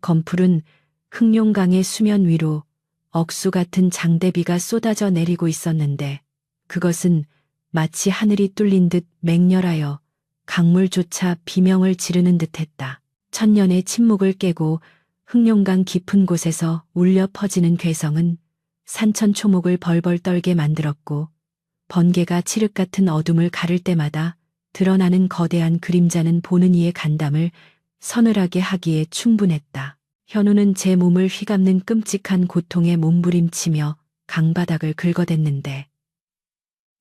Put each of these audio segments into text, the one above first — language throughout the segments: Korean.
검푸른 흑룡강의 수면 위로 억수 같은 장대비가 쏟아져 내리고 있었는데 그것은 마치 하늘이 뚫린 듯 맹렬하여 강물조차 비명을 지르는 듯했다. 천년의 침묵을 깨고 흑룡강 깊은 곳에서 울려 퍼지는 괴성은 산천초목을 벌벌 떨게 만들었고 번개가 칠흑 같은 어둠을 가를 때마다 드러나는 거대한 그림자는 보는 이의 간담을 서늘하게 하기에 충분했다. 현우는 제 몸을 휘감는 끔찍한 고통에 몸부림치며 강바닥을 긁어댔는데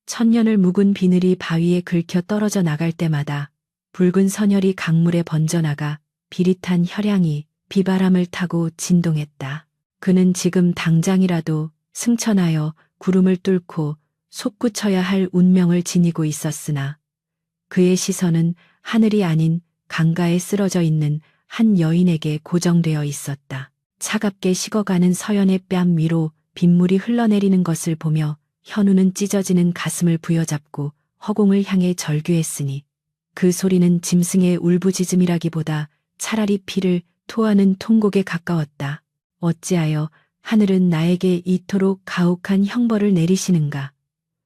천년을 묵은 비늘이 바위에 긁혀 떨어져 나갈 때마다 붉은 선혈이 강물에 번져나가 비릿한 혈향이 비바람을 타고 진동했다. 그는 지금 당장이라도 승천하여 구름을 뚫고 솟구쳐야 할 운명을 지니고 있었으나 그의 시선은 하늘이 아닌 강가에 쓰러져 있는 한 여인에게 고정되어 있었다. 차갑게 식어가는 서연의 뺨 위로 빗물이 흘러내리는 것을 보며 현우는 찢어지는 가슴을 부여잡고 허공을 향해 절규했으니 그 소리는 짐승의 울부짖음이라기보다 차라리 피를 토하는 통곡에 가까웠다. 어찌하여 하늘은 나에게 이토록 가혹한 형벌을 내리시는가.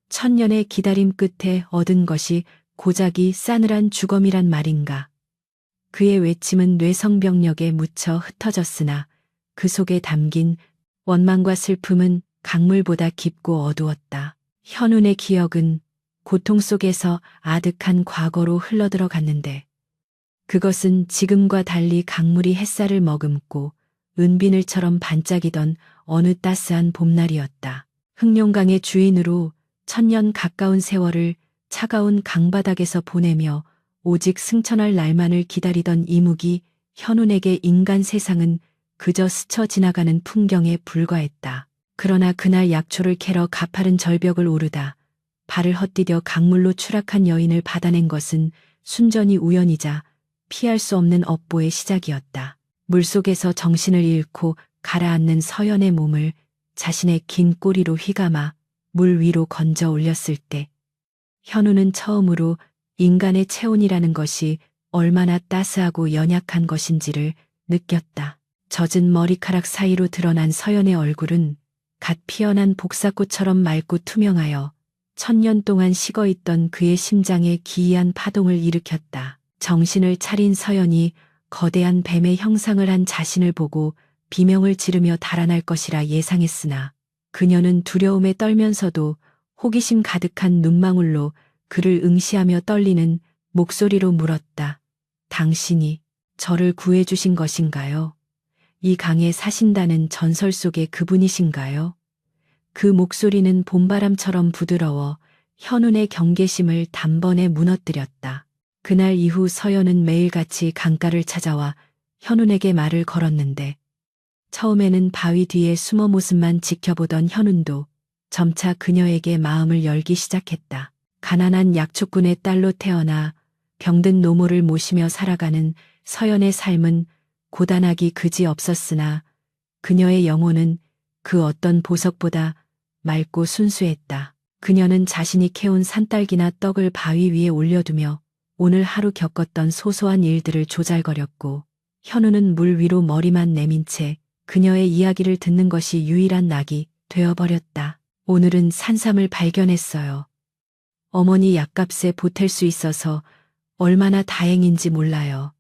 천년의 기다림 끝에 얻은 것이 고작이 싸늘한 주검이란 말인가. 그의 외침은 뇌성병력에 묻혀 흩어졌으나 그 속에 담긴 원망과 슬픔은 강물보다 깊고 어두웠다. 현운의 기억은 고통 속에서 아득한 과거로 흘러들어갔는데 그것은 지금과 달리 강물이 햇살을 머금고 은비늘처럼 반짝이던 어느 따스한 봄날이었다. 흑룡강의 주인으로 천년 가까운 세월을 차가운 강바닥에서 보내며 오직 승천할 날만을 기다리던 이묵이 현운에게 인간 세상은 그저 스쳐 지나가는 풍경에 불과했다. 그러나 그날 약초를 캐러 가파른 절벽을 오르다 발을 헛디뎌 강물로 추락한 여인을 받아낸 것은 순전히 우연이자 피할 수 없는 업보의 시작이었다. 물속에서 정신을 잃고 가라앉는 서연의 몸을 자신의 긴 꼬리로 휘감아 물 위로 건져 올렸을 때 현우는 처음으로 인간의 체온이라는 것이 얼마나 따스하고 연약한 것인지를 느꼈다. 젖은 머리카락 사이로 드러난 서연의 얼굴은 갓 피어난 복사꽃처럼 맑고 투명하여 천년 동안 식어있던 그의 심장에 기이한 파동을 일으켰다. 정신을 차린 서연이 거대한 뱀의 형상을 한 자신을 보고 비명을 지르며 달아날 것이라 예상했으나 그녀는 두려움에 떨면서도 호기심 가득한 눈망울로 그를 응시하며 떨리는 목소리로 물었다. 당신이 저를 구해주신 것인가요? 이 강에 사신다는 전설 속의 그분이신가요? 그 목소리는 봄바람처럼 부드러워 현운의 경계심을 단번에 무너뜨렸다. 그날 이후 서연은 매일같이 강가를 찾아와 현운에게 말을 걸었는데 처음에는 바위 뒤에 숨어 모습만 지켜보던 현운도 점차 그녀에게 마음을 열기 시작했다. 가난한 약초꾼의 딸로 태어나 병든 노모를 모시며 살아가는 서연의 삶은 고단하기 그지없었으나 그녀의 영혼은 그 어떤 보석보다 맑고 순수했다. 그녀는 자신이 캐온 산딸기나 떡을 바위 위에 올려두며 오늘 하루 겪었던 소소한 일들을 조잘거렸고 현우는 물 위로 머리만 내민 채 그녀의 이야기를 듣는 것이 유일한 낙이 되어버렸다. 오늘은 산삼을 발견했어요. 어머니 약값에 보탤 수 있어서 얼마나 다행인지 몰라요.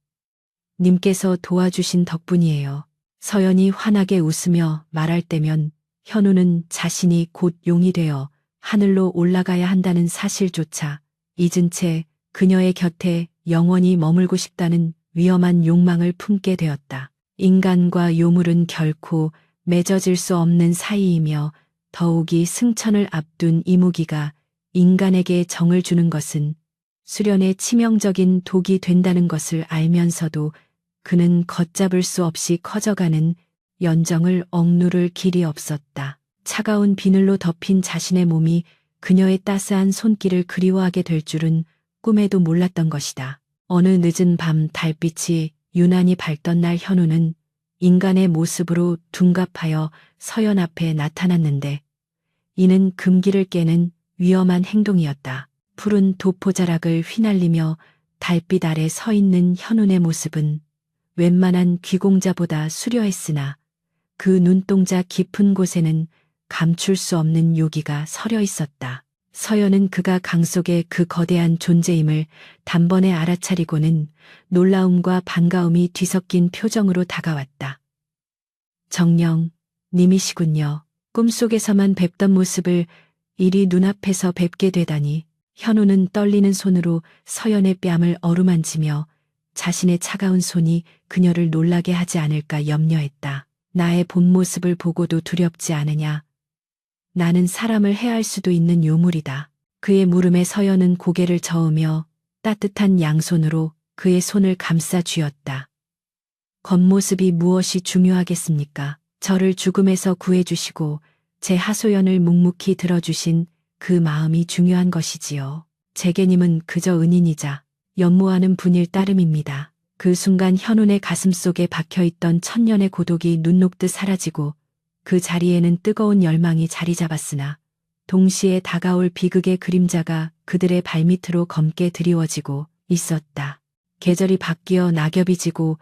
님께서 도와주신 덕분이에요. 서연이 환하게 웃으며 말할 때면 현우는 자신이 곧 용이 되어 하늘로 올라가야 한다는 사실조차 잊은 채 그녀의 곁에 영원히 머물고 싶다는 위험한 욕망을 품게 되었다. 인간과 요물은 결코 맺어질 수 없는 사이이며 더욱이 승천을 앞둔 이무기가 인간에게 정을 주는 것은 수련의 치명적인 독이 된다는 것을 알면서도 그는 걷잡을 수 없이 커져가는 연정을 억누를 길이 없었다. 차가운 비늘로 덮인 자신의 몸이 그녀의 따스한 손길을 그리워하게 될 줄은 꿈에도 몰랐던 것이다. 어느 늦은 밤 달빛이 유난히 밝던 날 현우는 인간의 모습으로 둔갑하여 서연 앞에 나타났는데 이는 금기를 깨는 위험한 행동이었다. 푸른 도포자락을 휘날리며 달빛 아래 서 있는 현운의 모습은 웬만한 귀공자보다 수려했으나 그 눈동자 깊은 곳에는 감출 수 없는 요기가 서려 있었다. 서연은 그가 강 속의 그 거대한 존재임을 단번에 알아차리고는 놀라움과 반가움이 뒤섞인 표정으로 다가왔다. 정녕, 님이시군요. 꿈속에서만 뵙던 모습을 이리 눈앞에서 뵙게 되다니. 현우는 떨리는 손으로 서연의 뺨을 어루만지며 자신의 차가운 손이 그녀를 놀라게 하지 않을까 염려했다. 나의 본 모습을 보고도 두렵지 않으냐. 나는 사람을 해할 수도 있는 요물이다. 그의 물음에 서연은 고개를 저으며 따뜻한 양손으로 그의 손을 감싸 쥐었다. 겉모습이 무엇이 중요하겠습니까? 저를 죽음에서 구해주시고 제 하소연을 묵묵히 들어주신 그 마음이 중요한 것이지요. 제게님은 그저 은인이자 연모하는 분일 따름입니다. 그 순간 현운의 가슴속에 박혀있던 천년의 고독이 눈 녹듯 사라지고 그 자리에는 뜨거운 열망이 자리 잡았으나 동시에 다가올 비극의 그림자가 그들의 발밑으로 검게 드리워지고 있었다. 계절이 바뀌어 낙엽이 지고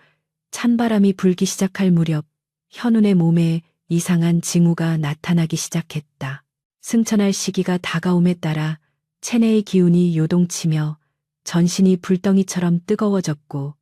찬바람이 불기 시작할 무렵 현운의 몸에 이상한 징후가 나타나기 시작했다. 승천할 시기가 다가옴에 따라 체내의 기운이 요동치며 전신이 불덩이처럼 뜨거워졌고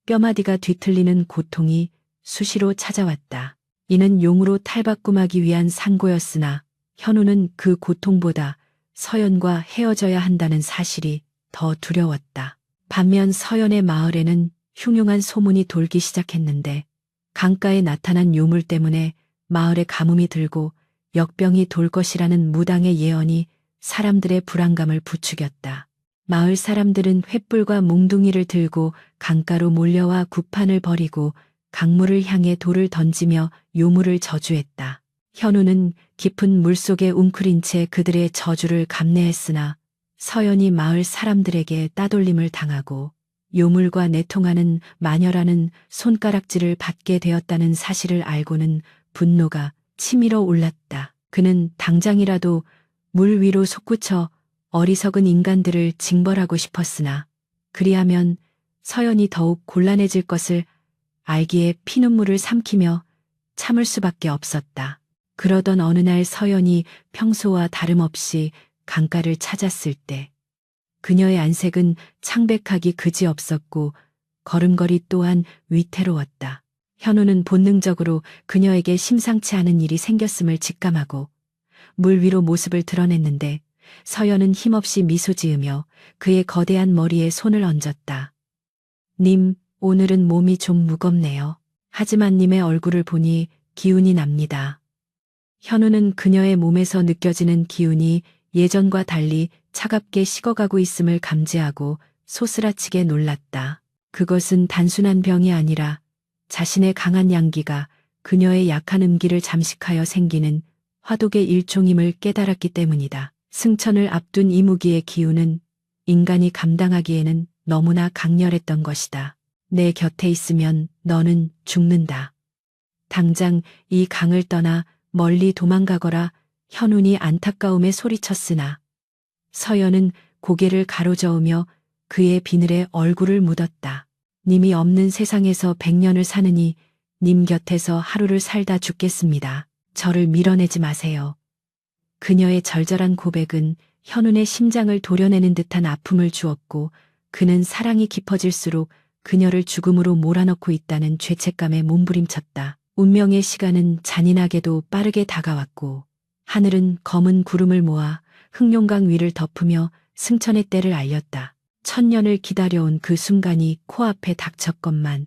뼈마디가 뒤틀리는 고통이 수시로 찾아왔다. 이는 용으로 탈바꿈하기 위한 상고였으나 현우는 그 고통보다 서연과 헤어져야 한다는 사실이 더 두려웠다. 반면 서연의 마을에는 흉흉한 소문이 돌기 시작했는데 강가에 나타난 요물 때문에 마을에 가뭄이 들고 역병이 돌 것이라는 무당의 예언이 사람들의 불안감을 부추겼다. 마을 사람들은 횃불과 몽둥이를 들고 강가로 몰려와 구판을 벌이고 강물을 향해 돌을 던지며 요물을 저주했다. 현우는 깊은 물속에 웅크린 채 그들의 저주를 감내했으나 서연이 마을 사람들에게 따돌림을 당하고 요물과 내통하는 마녀라는 손가락질을 받게 되었다는 사실을 알고는 분노가 치밀어 올랐다. 그는 당장이라도 물 위로 솟구쳐 어리석은 인간들을 징벌하고 싶었으나 그리하면 서연이 더욱 곤란해질 것을 알기에 피눈물을 삼키며 참을 수밖에 없었다. 그러던 어느 날 서연이 평소와 다름없이 강가를 찾았을 때 그녀의 안색은 창백하기 그지없었고 걸음걸이 또한 위태로웠다. 현우는 본능적으로 그녀에게 심상치 않은 일이 생겼음을 직감하고 물 위로 모습을 드러냈는데 서연은 힘없이 미소 지으며 그의 거대한 머리에 손을 얹었다. 님, 오늘은 몸이 좀 무겁네요. 하지만 님의 얼굴을 보니 기운이 납니다. 현우는 그녀의 몸에서 느껴지는 기운이 예전과 달리 차갑게 식어가고 있음을 감지하고 소스라치게 놀랐다. 그것은 단순한 병이 아니라 자신의 강한 양기가 그녀의 약한 음기를 잠식하여 생기는 화독의 일종임을 깨달았기 때문이다. 승천을 앞둔 이무기의 기운은 인간이 감당하기에는 너무나 강렬했던 것이다. 내 곁에 있으면 너는 죽는다. 당장 이 강을 떠나 멀리 도망가거라. 현운이 안타까움에 소리쳤으나 서연은 고개를 가로저으며 그의 비늘에 얼굴을 묻었다. 님이 없는 세상에서 100년을 사느니 님 곁에서 하루를 살다 죽겠습니다. 저를 밀어내지 마세요. 그녀의 절절한 고백은 현운의 심장을 도려내는 듯한 아픔을 주었고 그는 사랑이 깊어질수록 그녀를 죽음으로 몰아넣고 있다는 죄책감에 몸부림쳤다. 운명의 시간은 잔인하게도 빠르게 다가왔고 하늘은 검은 구름을 모아 흑룡강 위를 덮으며 승천의 때를 알렸다. 1000년을 기다려온 그 순간이 코앞에 닥쳤건만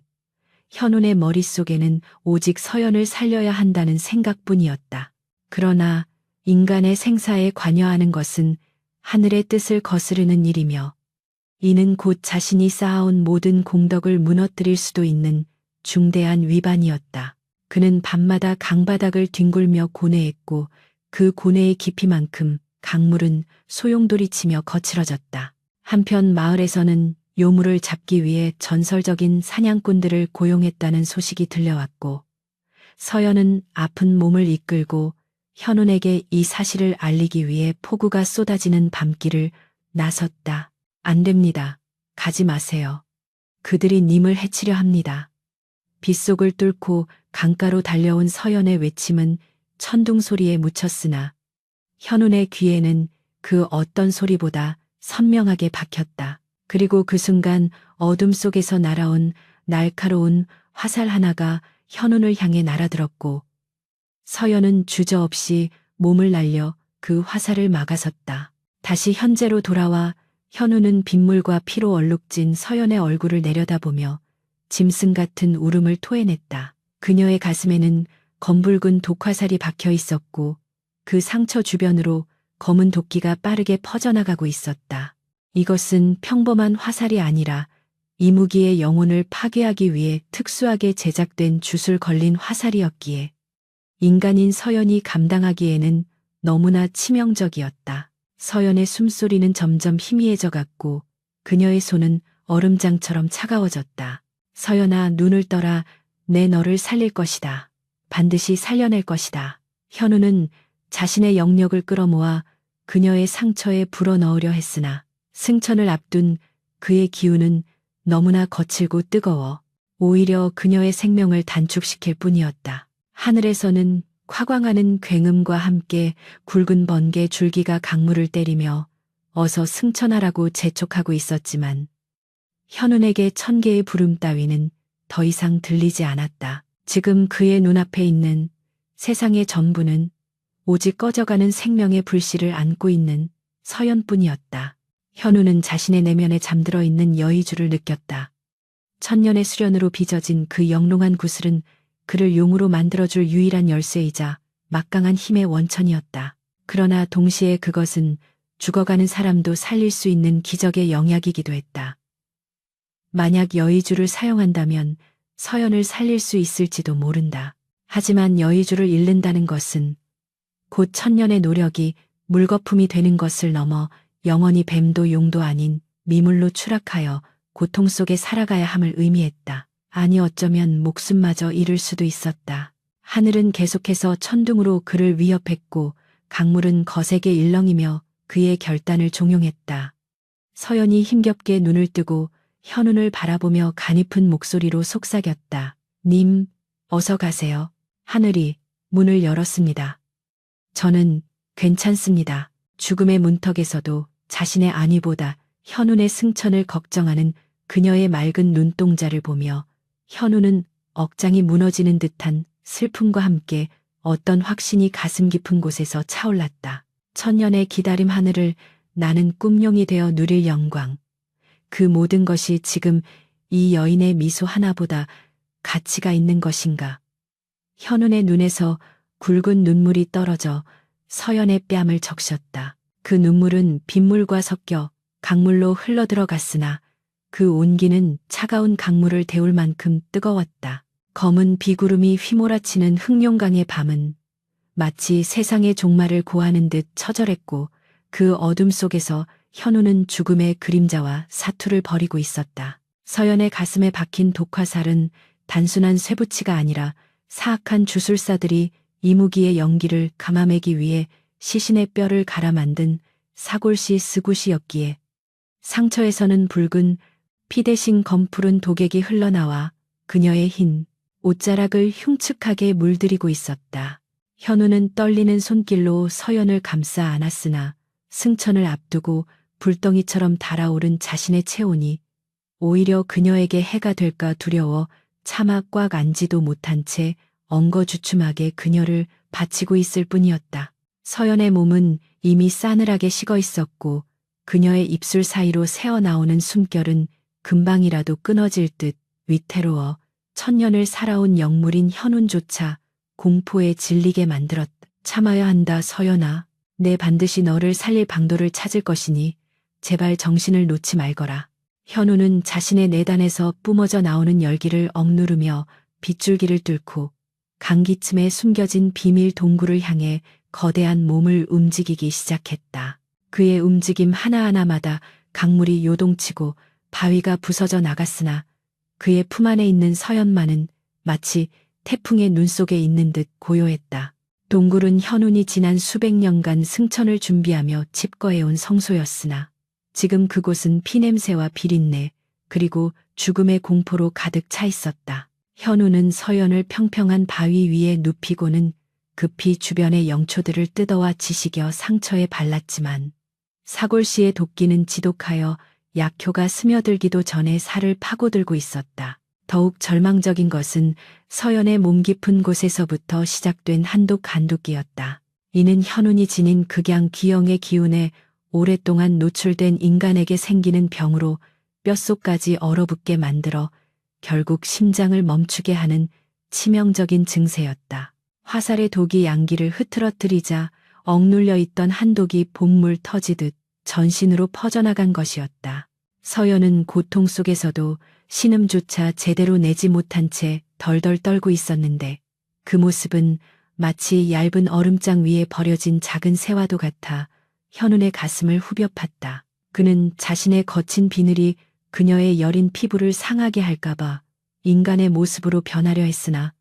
현운의 머릿속에는 오직 서연을 살려야 한다는 생각뿐이었다. 그러나 인간의 생사에 관여하는 것은 하늘의 뜻을 거스르는 일이며 이는 곧 자신이 쌓아온 모든 공덕을 무너뜨릴 수도 있는 중대한 위반이었다. 그는 밤마다 강바닥을 뒹굴며 고뇌했고 그 고뇌의 깊이만큼 강물은 소용돌이치며 거칠어졌다. 한편 마을에서는 요물을 잡기 위해 전설적인 사냥꾼들을 고용했다는 소식이 들려왔고 서연은 아픈 몸을 이끌고 현운에게 이 사실을 알리기 위해 폭우가 쏟아지는 밤길을 나섰다. 안 됩니다. 가지 마세요. 그들이 님을 해치려 합니다. 빗속을 뚫고 강가로 달려온 서연의 외침은 천둥 소리에 묻혔으나 현운의 귀에는 그 어떤 소리보다 선명하게 박혔다. 그리고 그 순간 어둠 속에서 날아온 날카로운 화살 하나가 현운을 향해 날아들었고 서연은 주저없이 몸을 날려 그 화살을 막아섰다. 다시 현재로 돌아와 현우는 빗물과 피로 얼룩진 서연의 얼굴을 내려다보며 짐승 같은 울음을 토해냈다. 그녀의 가슴에는 검붉은 독화살이 박혀 있었고 그 상처 주변으로 검은 도끼가 빠르게 퍼져나가고 있었다. 이것은 평범한 화살이 아니라 이무기의 영혼을 파괴하기 위해 특수하게 제작된 주술 걸린 화살이었기에 인간인 서연이 감당하기에는 너무나 치명적이었다. 서연의 숨소리는 점점 희미해져 갔고 그녀의 손은 얼음장처럼 차가워졌다. 서연아, 눈을 떠라. 내 너를 살릴 것이다. 반드시 살려낼 것이다. 현우는 자신의 영력을 끌어모아 그녀의 상처에 불어넣으려 했으나 승천을 앞둔 그의 기운은 너무나 거칠고 뜨거워 오히려 그녀의 생명을 단축시킬 뿐이었다. 하늘에서는 화광하는 굉음과 함께 굵은 번개 줄기가 강물을 때리며 어서 승천하라고 재촉하고 있었지만 현운에게 천개의 부름 따위는 더 이상 들리지 않았다. 지금 그의 눈앞에 있는 세상의 전부는 오직 꺼져가는 생명의 불씨를 안고 있는 서연뿐이었다. 현우는 자신의 내면에 잠들어 있는 여의주를 느꼈다. 천년의 수련으로 빚어진 그 영롱한 구슬은 그를 용으로 만들어줄 유일한 열쇠이자 막강한 힘의 원천이었다. 그러나 동시에 그것은 죽어가는 사람도 살릴 수 있는 기적의 영약이기도 했다. 만약 여의주를 사용한다면 서연을 살릴 수 있을지도 모른다. 하지만 여의주를 잃는다는 것은 곧 천년의 노력이 물거품이 되는 것을 넘어 영원히 뱀도 용도 아닌 미물로 추락하여 고통 속에 살아가야 함을 의미했다. 아니 어쩌면 목숨마저 잃을 수도 있었다. 하늘은 계속해서 천둥으로 그를 위협했고 강물은 거세게 일렁이며 그의 결단을 종용했다. 서연이 힘겹게 눈을 뜨고 현운을 바라보며 가냘픈 목소리로 속삭였다. 님, 어서 가세요. 하늘이 문을 열었습니다. 저는 괜찮습니다. 죽음의 문턱에서도 자신의 안위보다 현운의 승천을 걱정하는 그녀의 맑은 눈동자를 보며 현우는 억장이 무너지는 듯한 슬픔과 함께 어떤 확신이 가슴 깊은 곳에서 차올랐다. 천년의 기다림 하늘을 나는 꿈룡이 되어 누릴 영광. 그 모든 것이 지금 이 여인의 미소 하나보다 가치가 있는 것인가. 현운의 눈에서 굵은 눈물이 떨어져 서연의 뺨을 적셨다. 그 눈물은 빗물과 섞여 강물로 흘러들어갔으나 그 온기는 차가운 강물을 데울 만큼 뜨거웠다. 검은 비구름이 휘몰아치는 흑룡강의 밤은 마치 세상의 종말을 고하는 듯 처절했고 그 어둠 속에서 현우는 죽음의 그림자와 사투를 벌이고 있었다. 서연의 가슴에 박힌 독화살은 단순한 쇠붙이가 아니라 사악한 주술사들이 이무기의 연기를 감아매기 위해 시신의 뼈를 갈아 만든 사골시 스굿이었기에 상처에서는 붉은 피 대신 검푸른 독액이 흘러나와 그녀의 흰 옷자락을 흉측하게 물들이고 있었다. 현우는 떨리는 손길로 서연을 감싸 안았으나 승천을 앞두고 불덩이처럼 달아오른 자신의 체온이 오히려 그녀에게 해가 될까 두려워 차마 꽉 앉지도 못한 채 엉거주춤하게 그녀를 받치고 있을 뿐이었다. 서연의 몸은 이미 싸늘하게 식어 있었고 그녀의 입술 사이로 새어나오는 숨결은 금방이라도 끊어질 듯 위태로워 천년을 살아온 영물인 현운조차 공포에 질리게 만들었다. 참아야 한다 서연아. 내 반드시 너를 살릴 방도를 찾을 것이니 제발 정신을 놓지 말거라. 현우는 자신의 내단에서 뿜어져 나오는 열기를 억누르며 빗줄기를 뚫고 강기쯤에 숨겨진 비밀 동굴을 향해 거대한 몸을 움직이기 시작했다. 그의 움직임 하나하나마다 강물이 요동치고 바위가 부서져 나갔으나 그의 품 안에 있는 서연만은 마치 태풍의 눈 속에 있는 듯 고요했다. 동굴은 현운이 지난 수백 년간 승천을 준비하며 칩거해온 성소였으나 지금 그곳은 피냄새와 비린내 그리고 죽음의 공포로 가득 차 있었다. 현우는 서연을 평평한 바위 위에 눕히고는 급히 주변의 영초들을 뜯어와 지식여 상처에 발랐지만 사골씨의 도끼는 지독하여 약효가 스며들기도 전에 살을 파고들고 있었다. 더욱 절망적인 것은 서연의 몸 깊은 곳에서부터 시작된 한독간독기였다. 이는 현운이 지닌 극양 기형의 기운에 오랫동안 노출된 인간에게 생기는 병으로 뼛속까지 얼어붙게 만들어 결국 심장을 멈추게 하는 치명적인 증세였다. 화살의 독이 양기를 흐트러뜨리자 억눌려 있던 한독이 봇물 터지듯 전신으로 퍼져나간 것이었다. 서연은 고통 속에서도 신음조차 제대로 내지 못한 채 덜덜 떨고 있었는데 그 모습은 마치 얇은 얼음장 위에 버려진 작은 새와도 같아 현운의 가슴을 후벼 팠다. 그는 자신의 거친 비늘이 그녀의 여린 피부를 상하게 할까봐 인간의 모습으로 변하려 했으나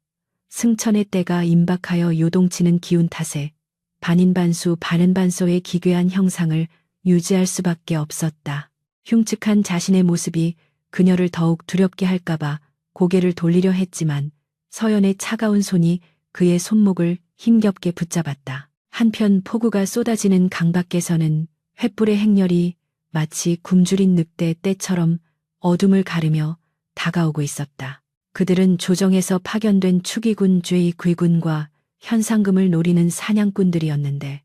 승천의 때가 임박하여 요동치는 기운 탓에 반인반수 반은반소의 기괴한 형상을 유지할 수밖에 없었다. 흉측한 자신의 모습이 그녀를 더욱 두렵게 할까봐 고개를 돌리려 했지만 서연의 차가운 손이 그의 손목을 힘겹게 붙잡았다. 한편 폭우가 쏟아지는 강 밖에서는 횃불의 행렬이 마치 굶주린 늑대 떼처럼 어둠을 가르며 다가오고 있었다. 그들은 조정에서 파견된 축의군 죄의 귀군과 현상금을 노리는 사냥꾼들이었는데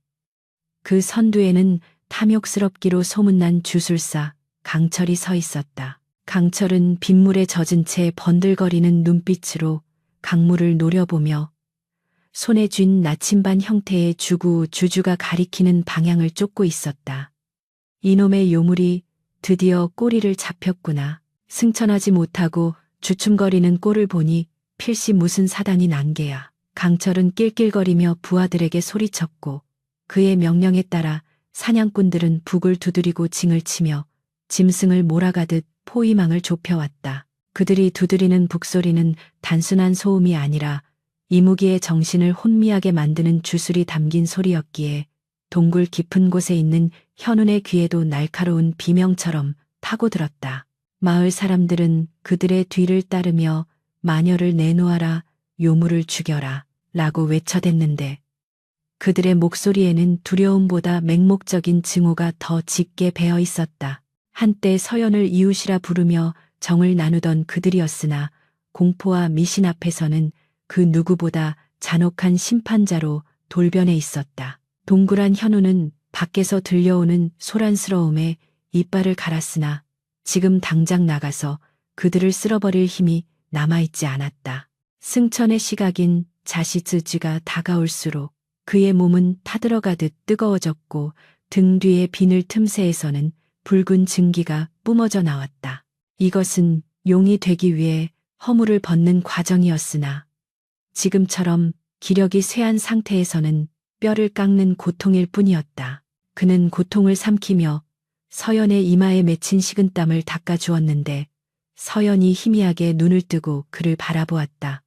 그 선두에는 탐욕스럽기로 소문난 주술사 강철이 서 있었다. 강철은 빗물에 젖은 채 번들거리는 눈빛으로 강물을 노려보며 손에 쥔 나침반 형태의 주주가 가리키는 방향을 쫓고 있었다. 이놈의 요물이 드디어 꼬리를 잡혔구나. 승천하지 못하고 주춤거리는 꼴을 보니 필시 무슨 사단이 난 게야. 강철은 낄낄거리며 부하들에게 소리쳤고 그의 명령에 따라 사냥꾼들은 북을 두드리고 징을 치며 짐승을 몰아가듯 포위망을 좁혀왔다. 그들이 두드리는 북소리는 단순한 소음이 아니라 이무기의 정신을 혼미하게 만드는 주술이 담긴 소리였기에 동굴 깊은 곳에 있는 현운의 귀에도 날카로운 비명처럼 파고들었다. 마을 사람들은 그들의 뒤를 따르며 마녀를 내놓아라, 요물을 죽여라 라고 외쳐댔는데 그들의 목소리에는 두려움보다 맹목적인 증오가 더 짙게 배어 있었다. 한때 서연을 이웃이라 부르며 정을 나누던 그들이었으나 공포와 미신 앞에서는 그 누구보다 잔혹한 심판자로 돌변해 있었다. 동굴한 현우는 밖에서 들려오는 소란스러움에 이빨을 갈았으나 지금 당장 나가서 그들을 쓸어버릴 힘이 남아있지 않았다. 승천의 시각인 자시즈지가 다가올수록 그의 몸은 타들어가듯 뜨거워졌고 등 뒤의 비늘 틈새에서는 붉은 증기가 뿜어져 나왔다. 이것은 용이 되기 위해 허물을 벗는 과정이었으나 지금처럼 기력이 쇠한 상태에서는 뼈를 깎는 고통일 뿐이었다. 그는 고통을 삼키며 서연의 이마에 맺힌 식은땀을 닦아주었는데 서연이 희미하게 눈을 뜨고 그를 바라보았다.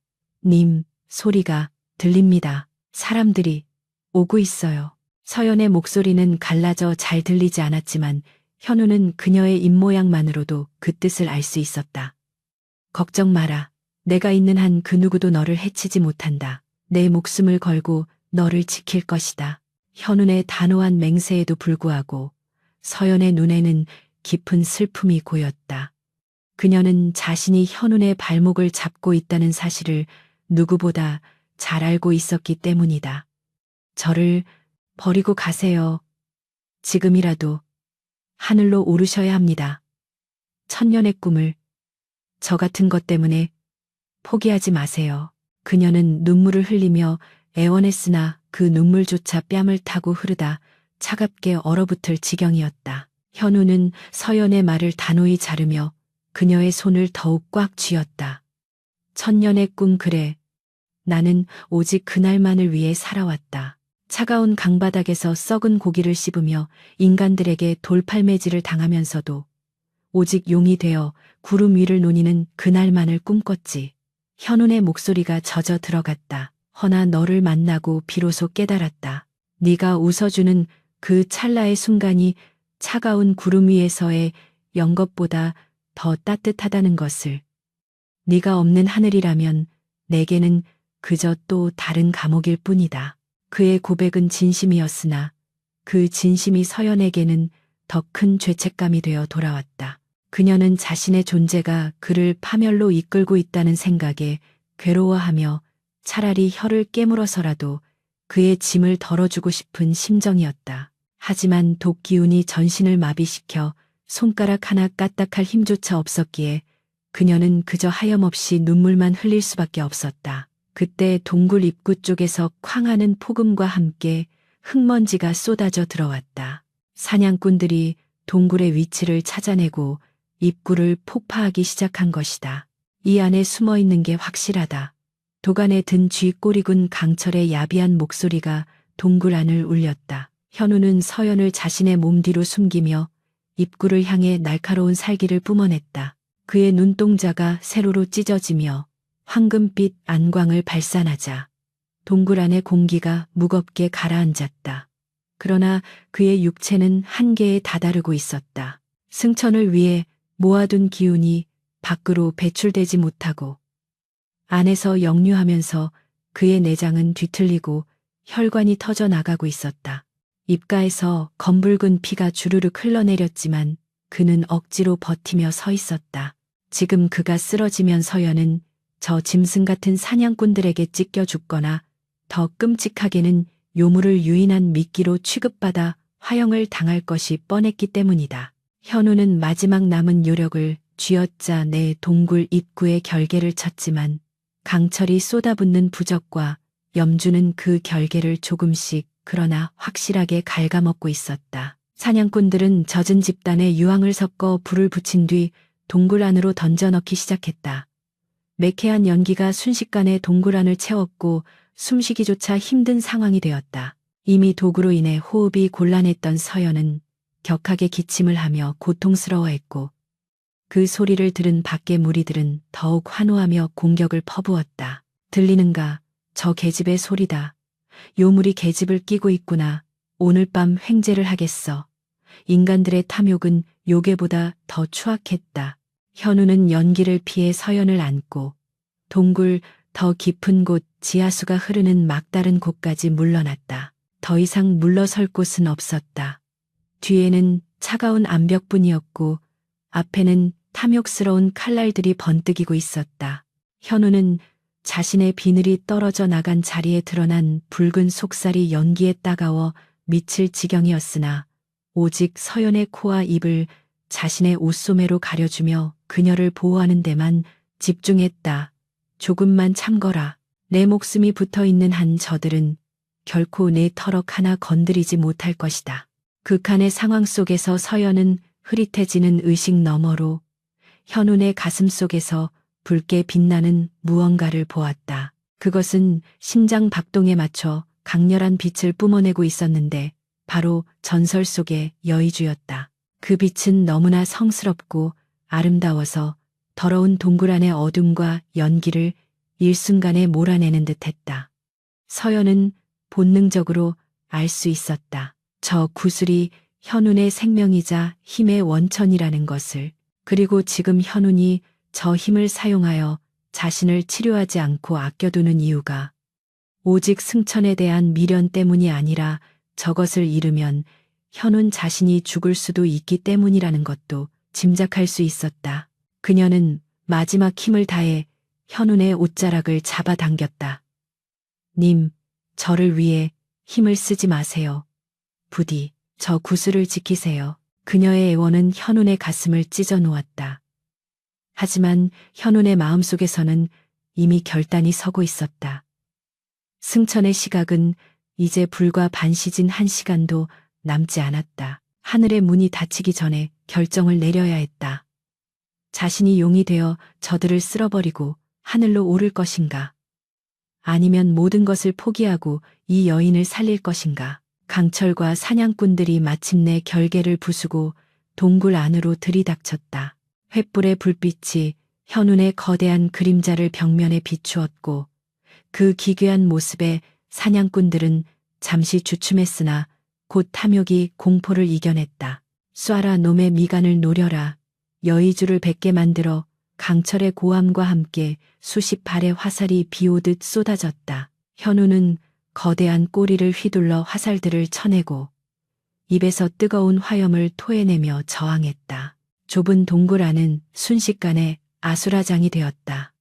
님, 소리가 들립니다. 사람들이 오고 있어요. 서연의 목소리는 갈라져 잘 들리지 않았지만 현우는 그녀의 입모양만으로도 그 뜻을 알 수 있었다. 걱정 마라. 내가 있는 한 그 누구도 너를 해치지 못한다. 내 목숨을 걸고 너를 지킬 것이다. 현운의 단호한 맹세에도 불구하고 서연의 눈에는 깊은 슬픔이 고였다. 그녀는 자신이 현운의 발목을 잡고 있다는 사실을 누구보다 잘 알고 있었기 때문이다. 저를 버리고 가세요. 지금이라도 하늘로 오르셔야 합니다. 천년의 꿈을 저 같은 것 때문에 포기하지 마세요. 그녀는 눈물을 흘리며 애원했으나 그 눈물조차 뺨을 타고 흐르다 차갑게 얼어붙을 지경이었다. 현우는 서연의 말을 단호히 자르며 그녀의 손을 더욱 꽉 쥐었다. 천년의 꿈 그래. 나는 오직 그날만을 위해 살아왔다. 차가운 강바닥에서 썩은 고기를 씹으며 인간들에게 돌팔매질을 당하면서도 오직 용이 되어 구름 위를 노니는 그날만을 꿈꿨지. 현운의 목소리가 젖어 들어갔다. 허나 너를 만나고 비로소 깨달았다. 네가 웃어주는 그 찰나의 순간이 차가운 구름 위에서의 영겁보다 더 따뜻하다는 것을. 네가 없는 하늘이라면 내게는 그저 또 다른 감옥일 뿐이다. 그의 고백은 진심이었으나 그 진심이 서연에게는 더 큰 죄책감이 되어 돌아왔다. 그녀는 자신의 존재가 그를 파멸로 이끌고 있다는 생각에 괴로워하며 차라리 혀를 깨물어서라도 그의 짐을 덜어주고 싶은 심정이었다. 하지만 독 기운이 전신을 마비시켜 손가락 하나 까딱할 힘조차 없었기에 그녀는 그저 하염없이 눈물만 흘릴 수밖에 없었다. 그때 동굴 입구 쪽에서 쾅하는 폭음과 함께 흙먼지가 쏟아져 들어왔다. 사냥꾼들이 동굴의 위치를 찾아내고 입구를 폭파하기 시작한 것이다. 이 안에 숨어 있는 게 확실하다. 도간에 든 쥐꼬리군 강철의 야비한 목소리가 동굴 안을 울렸다. 현우는 서연을 자신의 몸 뒤로 숨기며 입구를 향해 날카로운 살기를 뿜어냈다. 그의 눈동자가 세로로 찢어지며 황금빛 안광을 발산하자 동굴 안의 공기가 무겁게 가라앉았다. 그러나 그의 육체는 한계에 다다르고 있었다. 승천을 위해 모아둔 기운이 밖으로 배출되지 못하고 안에서 역류하면서 그의 내장은 뒤틀리고 혈관이 터져 나가고 있었다. 입가에서 검붉은 피가 주르륵 흘러내렸지만 그는 억지로 버티며 서 있었다. 지금 그가 쓰러지면 서연은 저 짐승 같은 사냥꾼들에게 찢겨 죽거나 더 끔찍하게는 요물을 유인한 미끼로 취급받아 화형을 당할 것이 뻔했기 때문이다. 현우는 마지막 남은 요력을 쥐어짜 내 동굴 입구에 결계를 쳤지만 강철이 쏟아붓는 부적과 염주는 그 결계를 조금씩 그러나 확실하게 갉아먹고 있었다. 사냥꾼들은 젖은 집단에 유황을 섞어 불을 붙인 뒤 동굴 안으로 던져넣기 시작했다. 매캐한 연기가 순식간에 동굴 안을 채웠고 숨쉬기조차 힘든 상황이 되었다. 이미 독으로 인해 호흡이 곤란했던 서연은 격하게 기침을 하며 고통스러워했고 그 소리를 들은 밖의 무리들은 더욱 환호하며 공격을 퍼부었다. 들리는가? 저 계집의 소리다. 요물이 계집을 끼고 있구나. 오늘 밤 횡재를 하겠어. 인간들의 탐욕은 요괴보다 더 추악했다. 현우는 연기를 피해 서연을 안고 동굴 더 깊은 곳 지하수가 흐르는 막다른 곳까지 물러났다. 더 이상 물러설 곳은 없었다. 뒤에는 차가운 암벽뿐이었고 앞에는 탐욕스러운 칼날들이 번뜩이고 있었다. 현우는 자신의 비늘이 떨어져 나간 자리에 드러난 붉은 속살이 연기에 따가워 미칠 지경이었으나 오직 서연의 코와 입을 자신의 옷소매로 가려주며 그녀를 보호하는 데만 집중했다. 조금만 참거라. 내 목숨이 붙어있는 한 저들은 결코 내 털럭 하나 건드리지 못할 것이다. 극한의 상황 속에서 서연은 흐릿해지는 의식 너머로 현운의 가슴 속에서 붉게 빛나는 무언가를 보았다. 그것은 심장 박동에 맞춰 강렬한 빛을 뿜어내고 있었는데 바로 전설 속의 여의주였다. 그 빛은 너무나 성스럽고 아름다워서 더러운 동굴 안의 어둠과 연기를 일순간에 몰아내는 듯했다. 서연은 본능적으로 알 수 있었다. 저 구슬이 현운의 생명이자 힘의 원천이라는 것을. 그리고 지금 현운이 저 힘을 사용하여 자신을 치료하지 않고 아껴두는 이유가 오직 승천에 대한 미련 때문이 아니라 저것을 잃으면 현운 자신이 죽을 수도 있기 때문이라는 것도 짐작할 수 있었다. 그녀는 마지막 힘을 다해 현운의 옷자락을 잡아당겼다. 님, 저를 위해 힘을 쓰지 마세요. 부디 저 구슬을 지키세요. 그녀의 애원은 현운의 가슴을 찢어 놓았다. 하지만 현운의 마음속에서는 이미 결단이 서고 있었다. 승천의 시각은 이제 불과 반시진 1시간도 남지 않았다. 하늘의 문이 닫히기 전에 결정을 내려야 했다. 자신이 용이 되어 저들을 쓸어버리고 하늘로 오를 것인가? 아니면 모든 것을 포기하고 이 여인을 살릴 것인가? 강철과 사냥꾼들이 마침내 결계를 부수고 동굴 안으로 들이닥쳤다. 횃불의 불빛이 현운의 거대한 그림자를 벽면에 비추었고 그 기괴한 모습에 사냥꾼들은 잠시 주춤했으나 곧 탐욕이 공포를 이겨냈다. 쏴라 놈의 미간을 노려라. 여의주를 뱉게 만들어 강철의 고함과 함께 수십 발의 화살이 비오듯 쏟아졌다. 현우는 거대한 꼬리를 휘둘러 화살들을 쳐내고 입에서 뜨거운 화염을 토해내며 저항했다. 좁은 동굴 안은 순식간에 아수라장이 되었다.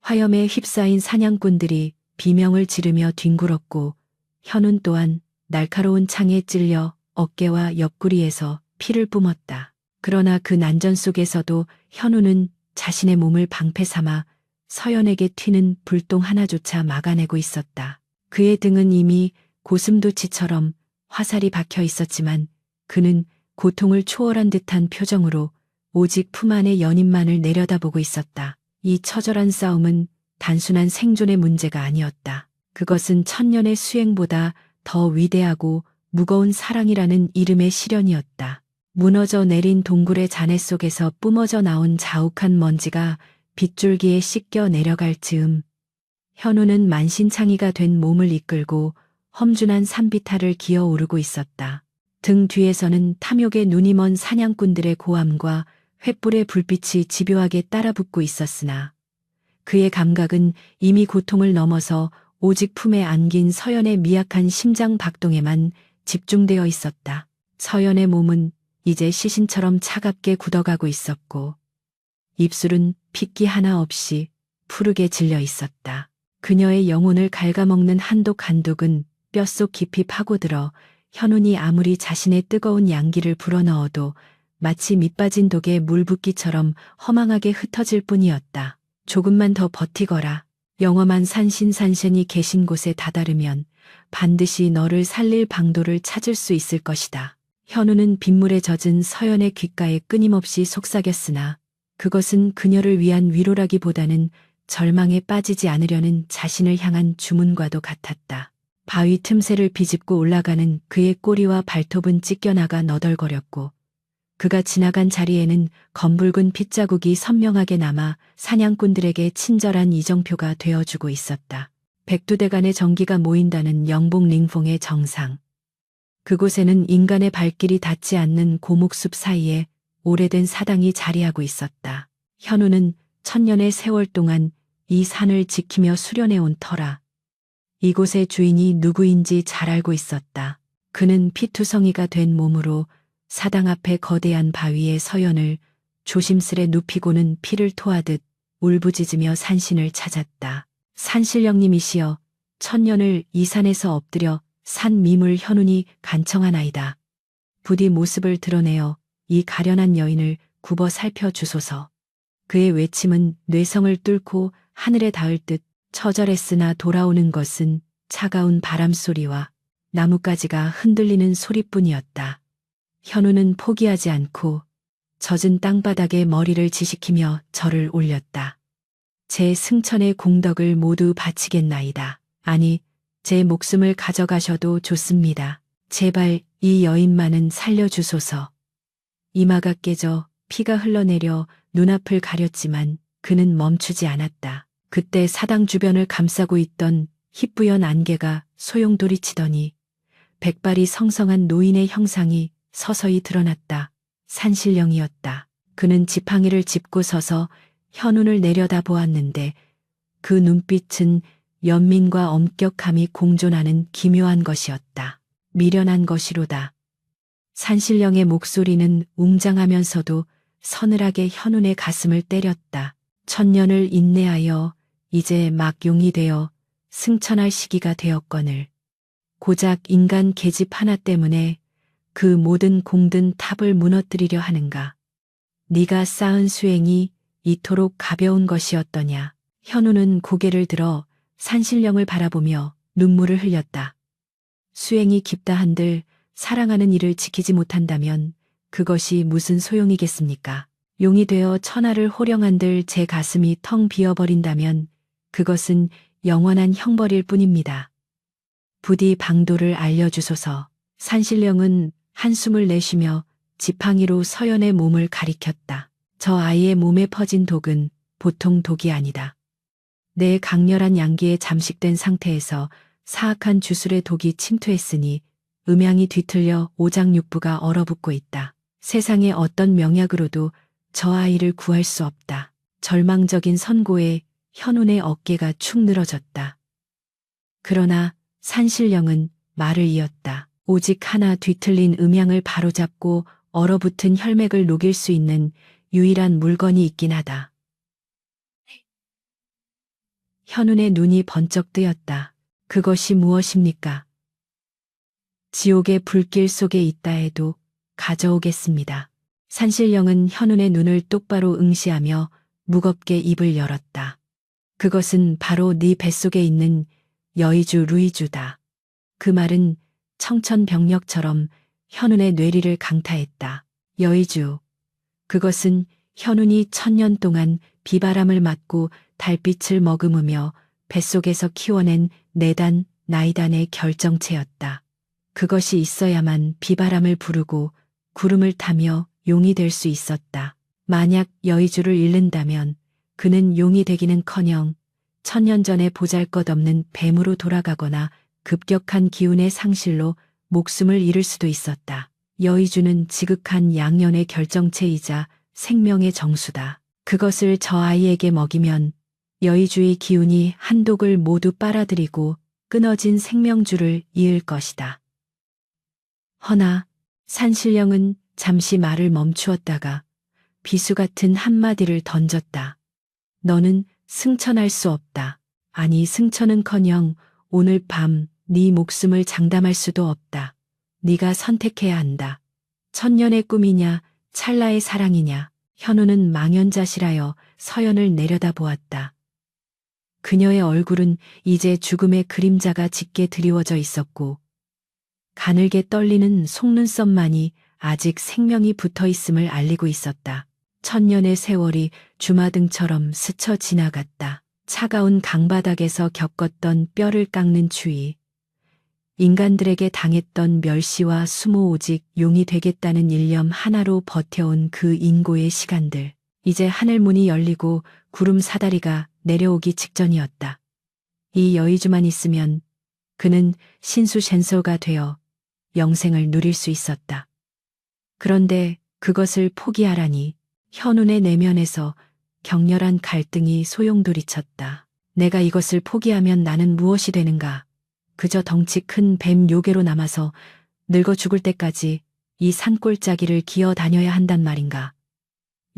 화염에 휩싸인 사냥꾼들이 비명을 지르며 뒹굴었고 현운 또한 날카로운 창에 찔려 어깨와 옆구리에서 피를 뿜었다. 그러나 그 난전 속에서도 현우는 자신의 몸을 방패 삼아 서연에게 튀는 불똥 하나조차 막아내고 있었다. 그의 등은 이미 고슴도치처럼 화살이 박혀 있었지만 그는 고통을 초월한 듯한 표정으로 오직 품 안의 연인만을 내려다보고 있었다. 이 처절한 싸움은 단순한 생존의 문제가 아니었다. 그것은 천년의 수행보다 더 위대하고 무거운 사랑이라는 이름의 실현이었다. 무너져 내린 동굴의 잔해 속에서 뿜어져 나온 자욱한 먼지가 빗줄기에 씻겨 내려갈 즈음 현우는 만신창이가 된 몸을 이끌고 험준한 산비탈을 기어오르고 있었다. 등 뒤에서는 탐욕에 눈이 먼 사냥꾼들의 고함과 횃불의 불빛이 집요하게 따라붙고 있었으나 그의 감각은 이미 고통을 넘어서 오직 품에 안긴 서연의 미약한 심장 박동에만 집중되어 있었다. 서연의 몸은 이제 시신처럼 차갑게 굳어가고 있었고 입술은 핏기 하나 없이 푸르게 질려 있었다. 그녀의 영혼을 갉아먹는 한독 한독은 뼛속 깊이 파고들어 현운이 아무리 자신의 뜨거운 양기를 불어넣어도 마치 밑빠진 독에 물 붓기처럼 허망하게 흩어질 뿐이었다. 조금만 더 버티거라. 영험한 산신산신이 계신 곳에 다다르면 반드시 너를 살릴 방도를 찾을 수 있을 것이다. 현우는 빗물에 젖은 서연의 귓가에 끊임없이 속삭였으나 그것은 그녀를 위한 위로라기보다는 절망에 빠지지 않으려는 자신을 향한 주문과도 같았다. 바위 틈새를 비집고 올라가는 그의 꼬리와 발톱은 찢겨나가 너덜거렸고 그가 지나간 자리에는 검붉은 핏자국이 선명하게 남아 사냥꾼들에게 친절한 이정표가 되어주고 있었다. 백두대간의 전기가 모인다는 영봉 링퐁의 정상. 그곳에는 인간의 발길이 닿지 않는 고목숲 사이에 오래된 사당이 자리하고 있었다. 현우는 천년의 세월 동안 이 산을 지키며 수련해온 터라. 이곳의 주인이 누구인지 잘 알고 있었다. 그는 피투성이가 된 몸으로 사당 앞에 거대한 바위의 서연을 조심스레 눕히고는 피를 토하듯 울부짖으며 산신을 찾았다. 산신령님이시여, 천년을 이 산에서 엎드려 산 미물 현운이 간청하나이다. 부디 모습을 드러내어 이 가련한 여인을 굽어 살펴주소서. 그의 외침은 뇌성을 뚫고 하늘에 닿을 듯 처절했으나 돌아오는 것은 차가운 바람소리와 나뭇가지가 흔들리는 소리뿐이었다. 현우는 포기하지 않고 젖은 땅바닥에 머리를 지식히며 절을 올렸다. 제 승천의 공덕을 모두 바치겠나이다. 아니, 제 목숨을 가져가셔도 좋습니다. 제발 이 여인만은 살려주소서. 이마가 깨져 피가 흘러내려 눈앞을 가렸지만 그는 멈추지 않았다. 그때 사당 주변을 감싸고 있던 희뿌연 안개가 소용돌이치더니 백발이 성성한 노인의 형상이 서서히 드러났다. 산신령이었다. 그는 지팡이를 짚고 서서 현운을 내려다보았는데 그 눈빛은 연민과 엄격함이 공존하는 기묘한 것이었다. 미련한 것이로다. 산신령의 목소리는 웅장하면서도 서늘하게 현운의 가슴을 때렸다. 천년을 인내하여 이제 막 용이 되어 승천할 시기가 되었거늘. 고작 인간 계집 하나 때문에 그 모든 공든 탑을 무너뜨리려 하는가. 네가 쌓은 수행이 이토록 가벼운 것이었더냐. 현우는 고개를 들어 산신령을 바라보며 눈물을 흘렸다. 수행이 깊다 한들 사랑하는 이를 지키지 못한다면 그것이 무슨 소용이겠습니까? 용이 되어 천하를 호령한들 제 가슴이 텅 비어버린다면 그것은 영원한 형벌일 뿐입니다. 부디 방도를 알려주소서. 산신령은 한숨을 내쉬며 지팡이로 서연의 몸을 가리켰다. 저 아이의 몸에 퍼진 독은 보통 독이 아니다. 내 강렬한 양기에 잠식된 상태에서 사악한 주술의 독이 침투했으니 음양이 뒤틀려 오장육부가 얼어붙고 있다. 세상의 어떤 명약으로도 저 아이를 구할 수 없다. 절망적인 선고에 현운의 어깨가 축 늘어졌다. 그러나 산신령은 말을 이었다. 오직 하나 뒤틀린 음양을 바로잡고 얼어붙은 혈맥을 녹일 수 있는 유일한 물건이 있긴 하다. 현운의 눈이 번쩍 뜨였다. 그것이 무엇입니까? 지옥의 불길 속에 있다 해도 가져오겠습니다. 산신령은 현운의 눈을 똑바로 응시하며 무겁게 입을 열었다. 그것은 바로 네 뱃속에 있는 여의주 루이주다. 그 말은 청천벽력처럼 현운의 뇌리를 강타했다. 여의주. 그것은 현운이 1000년 동안 비바람을 맞고 달빛을 머금으며 뱃속에서 키워낸 내단, 나이단의 결정체였다. 그것이 있어야만 비바람을 부르고 구름을 타며 용이 될 수 있었다. 만약 여의주를 잃는다면 그는 용이 되기는커녕 1000년 전에 보잘것없는 뱀으로 돌아가거나 급격한 기운의 상실로 목숨을 잃을 수도 있었다. 여의주는 지극한 양년의 결정체이자 생명의 정수다. 그것을 저 아이에게 먹이면 여의주의 기운이 한독을 모두 빨아들이고 끊어진 생명줄을 이을 것이다. 허나 산신령은 잠시 말을 멈추었다가 비수 같은 한마디를 던졌다. 너는 승천할 수 없다. 아니 승천은커녕 오늘 밤 네 목숨을 장담할 수도 없다. 네가 선택해야 한다. 천년의 꿈이냐 찰나의 사랑이냐. 현우는 망연자실하여 서연을 내려다보았다. 그녀의 얼굴은 이제 죽음의 그림자가 짙게 드리워져 있었고 가늘게 떨리는 속눈썹만이 아직 생명이 붙어 있음을 알리고 있었다. 1000년의 세월이 주마등처럼 스쳐 지나갔다. 차가운 강바닥에서 겪었던 뼈를 깎는 추위, 인간들에게 당했던 멸시와 수모 오직 용이 되겠다는 일념 하나로 버텨온 그 인고의 시간들. 이제 하늘문이 열리고 구름 사다리가 내려오기 직전이었다. 이 여의주만 있으면 그는 신수셴소가 되어 영생을 누릴 수 있었다. 그런데 그것을 포기하라니 현운의 내면에서 격렬한 갈등이 소용돌이쳤다. 내가 이것을 포기하면 나는 무엇이 되는가? 그저 덩치 큰 뱀 요괴로 남아서 늙어 죽을 때까지 이 산골짜기를 기어 다녀야 한단 말인가?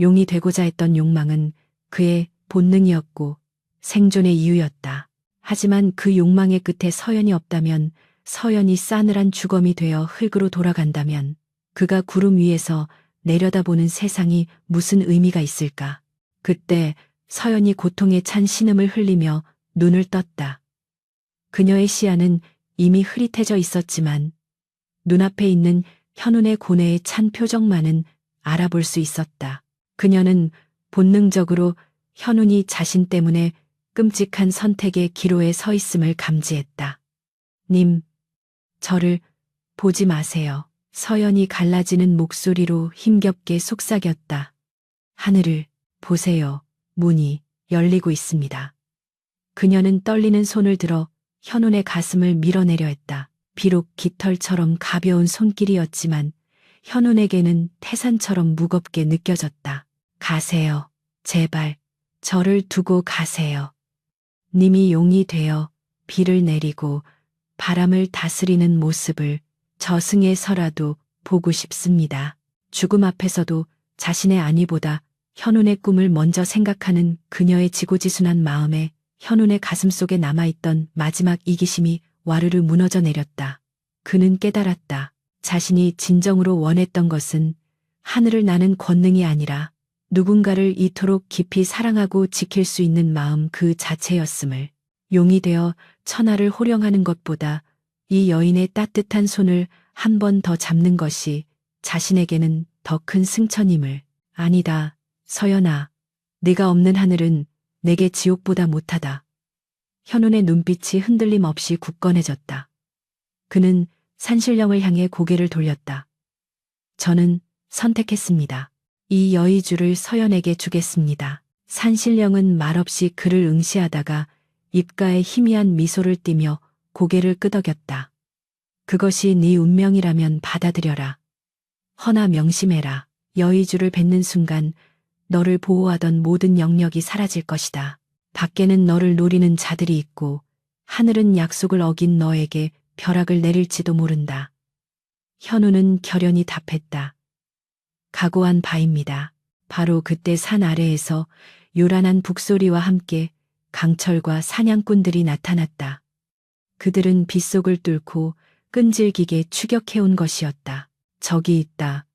용이 되고자 했던 욕망은 그의 본능이었고 생존의 이유였다. 하지만 그 욕망의 끝에 서연이 없다면, 서연이 싸늘한 주검이 되어 흙으로 돌아간다면 그가 구름 위에서 내려다보는 세상이 무슨 의미가 있을까? 그때 서연이 고통에 찬 신음을 흘리며 눈을 떴다. 그녀의 시야는 이미 흐릿해져 있었지만 눈앞에 있는 현운의 고뇌에 찬 표정만은 알아볼 수 있었다. 그녀는 본능적으로 현운이 자신 때문에 끔찍한 선택의 기로에 서 있음을 감지했다. 님, 저를 보지 마세요. 서연이 갈라지는 목소리로 힘겹게 속삭였다. 하늘을 보세요. 문이 열리고 있습니다. 그녀는 떨리는 손을 들어 현운의 가슴을 밀어내려 했다. 비록 깃털처럼 가벼운 손길이었지만 현운에게는 태산처럼 무겁게 느껴졌다. 가세요. 제발 저를 두고 가세요. 님이 용이 되어 비를 내리고 바람을 다스리는 모습을 저승에서라도 보고 싶습니다. 죽음 앞에서도 자신의 안위보다 현운의 꿈을 먼저 생각하는 그녀의 지고지순한 마음에 현운의 가슴속에 남아있던 마지막 이기심이 와르르 무너져 내렸다. 그는 깨달았다. 자신이 진정으로 원했던 것은 하늘을 나는 권능이 아니라 누군가를 이토록 깊이 사랑하고 지킬 수 있는 마음 그 자체였음을. 용이 되어 천하를 호령하는 것보다 이 여인의 따뜻한 손을 한 번 더 잡는 것이 자신에게는 더 큰 승천임을. 아니다, 서연아. 네가 없는 하늘은 내게 지옥보다 못하다. 현운의 눈빛이 흔들림 없이 굳건해졌다. 그는 산신령을 향해 고개를 돌렸다. 저는 선택했습니다. 이 여의주를 서연에게 주겠습니다. 산신령은 말없이 그를 응시하다가 입가에 희미한 미소를 띠며 고개를 끄덕였다. 그것이 네 운명이라면 받아들여라. 허나 명심해라. 여의주를 뱉는 순간 너를 보호하던 모든 영역이 사라질 것이다. 밖에는 너를 노리는 자들이 있고 하늘은 약속을 어긴 너에게 벼락을 내릴지도 모른다. 현우는 결연히 답했다. 각오한 바입니다. 바로 그때 산 아래에서 요란한 북소리와 함께 강철과 사냥꾼들이 나타났다. 그들은 빗속을 뚫고 끈질기게 추격해온 것이었다. 적이 있다.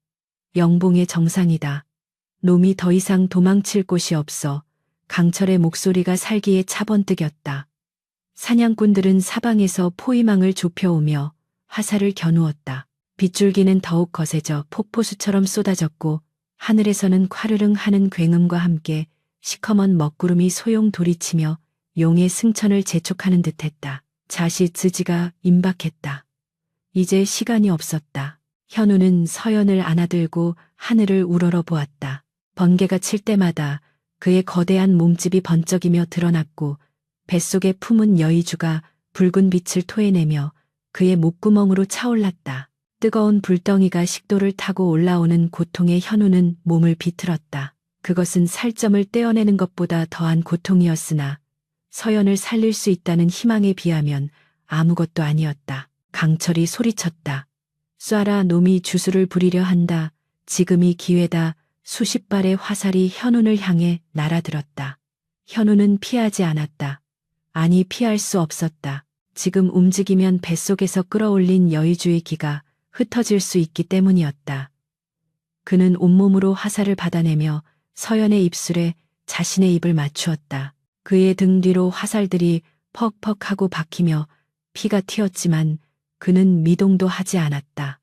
영봉의 정상이다. 놈이 더 이상 도망칠 곳이 없어 강철의 목소리가 살기에 차번뜩였다. 사냥꾼들은 사방에서 포위망을 좁혀오며 화살을 겨누었다. 빗줄기는 더욱 거세져 폭포수처럼 쏟아졌고 하늘에서는 콰르릉 하는 굉음과 함께 시커먼 먹구름이 소용돌이치며 용의 승천을 재촉하는 듯했다. 자시즈지가 임박했다. 이제 시간이 없었다. 현우는 서연을 안아들고 하늘을 우러러 보았다. 번개가 칠 때마다 그의 거대한 몸집이 번쩍이며 드러났고 뱃속에 품은 여의주가 붉은 빛을 토해내며 그의 목구멍으로 차올랐다. 뜨거운 불덩이가 식도를 타고 올라오는 고통에 현우는 몸을 비틀었다. 그것은 살점을 떼어내는 것보다 더한 고통이었으나 서연을 살릴 수 있다는 희망에 비하면 아무것도 아니었다. 강철이 소리쳤다. 쏴라, 놈이 주술을 부리려 한다. 지금이 기회다. 수십 발의 화살이 현우를 향해 날아들었다. 현우는 피하지 않았다. 아니, 피할 수 없었다. 지금 움직이면 뱃속에서 끌어올린 여의주의 기가 흩어질 수 있기 때문이었다. 그는 온몸으로 화살을 받아내며 서연의 입술에 자신의 입을 맞추었다. 그의 등 뒤로 화살들이 퍽퍽하고 박히며 피가 튀었지만 그는 미동도 하지 않았다.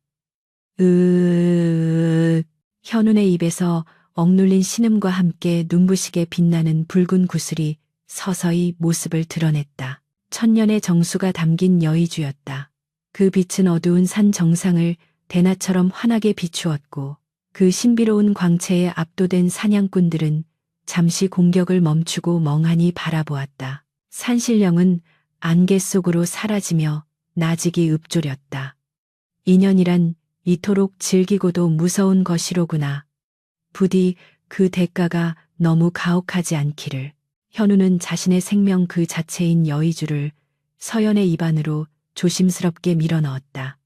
현운의 입에서 억눌린 신음과 함께 눈부시게 빛나는 붉은 구슬이 서서히 모습을 드러냈다. 천년의 정수가 담긴 여의주였다. 그 빛은 어두운 산 정상을 대낮처럼 환하게 비추었고 그 신비로운 광채에 압도된 사냥꾼들은 잠시 공격을 멈추고 멍하니 바라보았다. 산신령은 안개 속으로 사라지며 나직이 읊조렸다. 인연이란 이토록 즐기고도 무서운 것이로구나. 부디 그 대가가 너무 가혹하지 않기를. 현우는 자신의 생명 그 자체인 여의주를 서연의 입안으로 조심스럽게 밀어넣었다.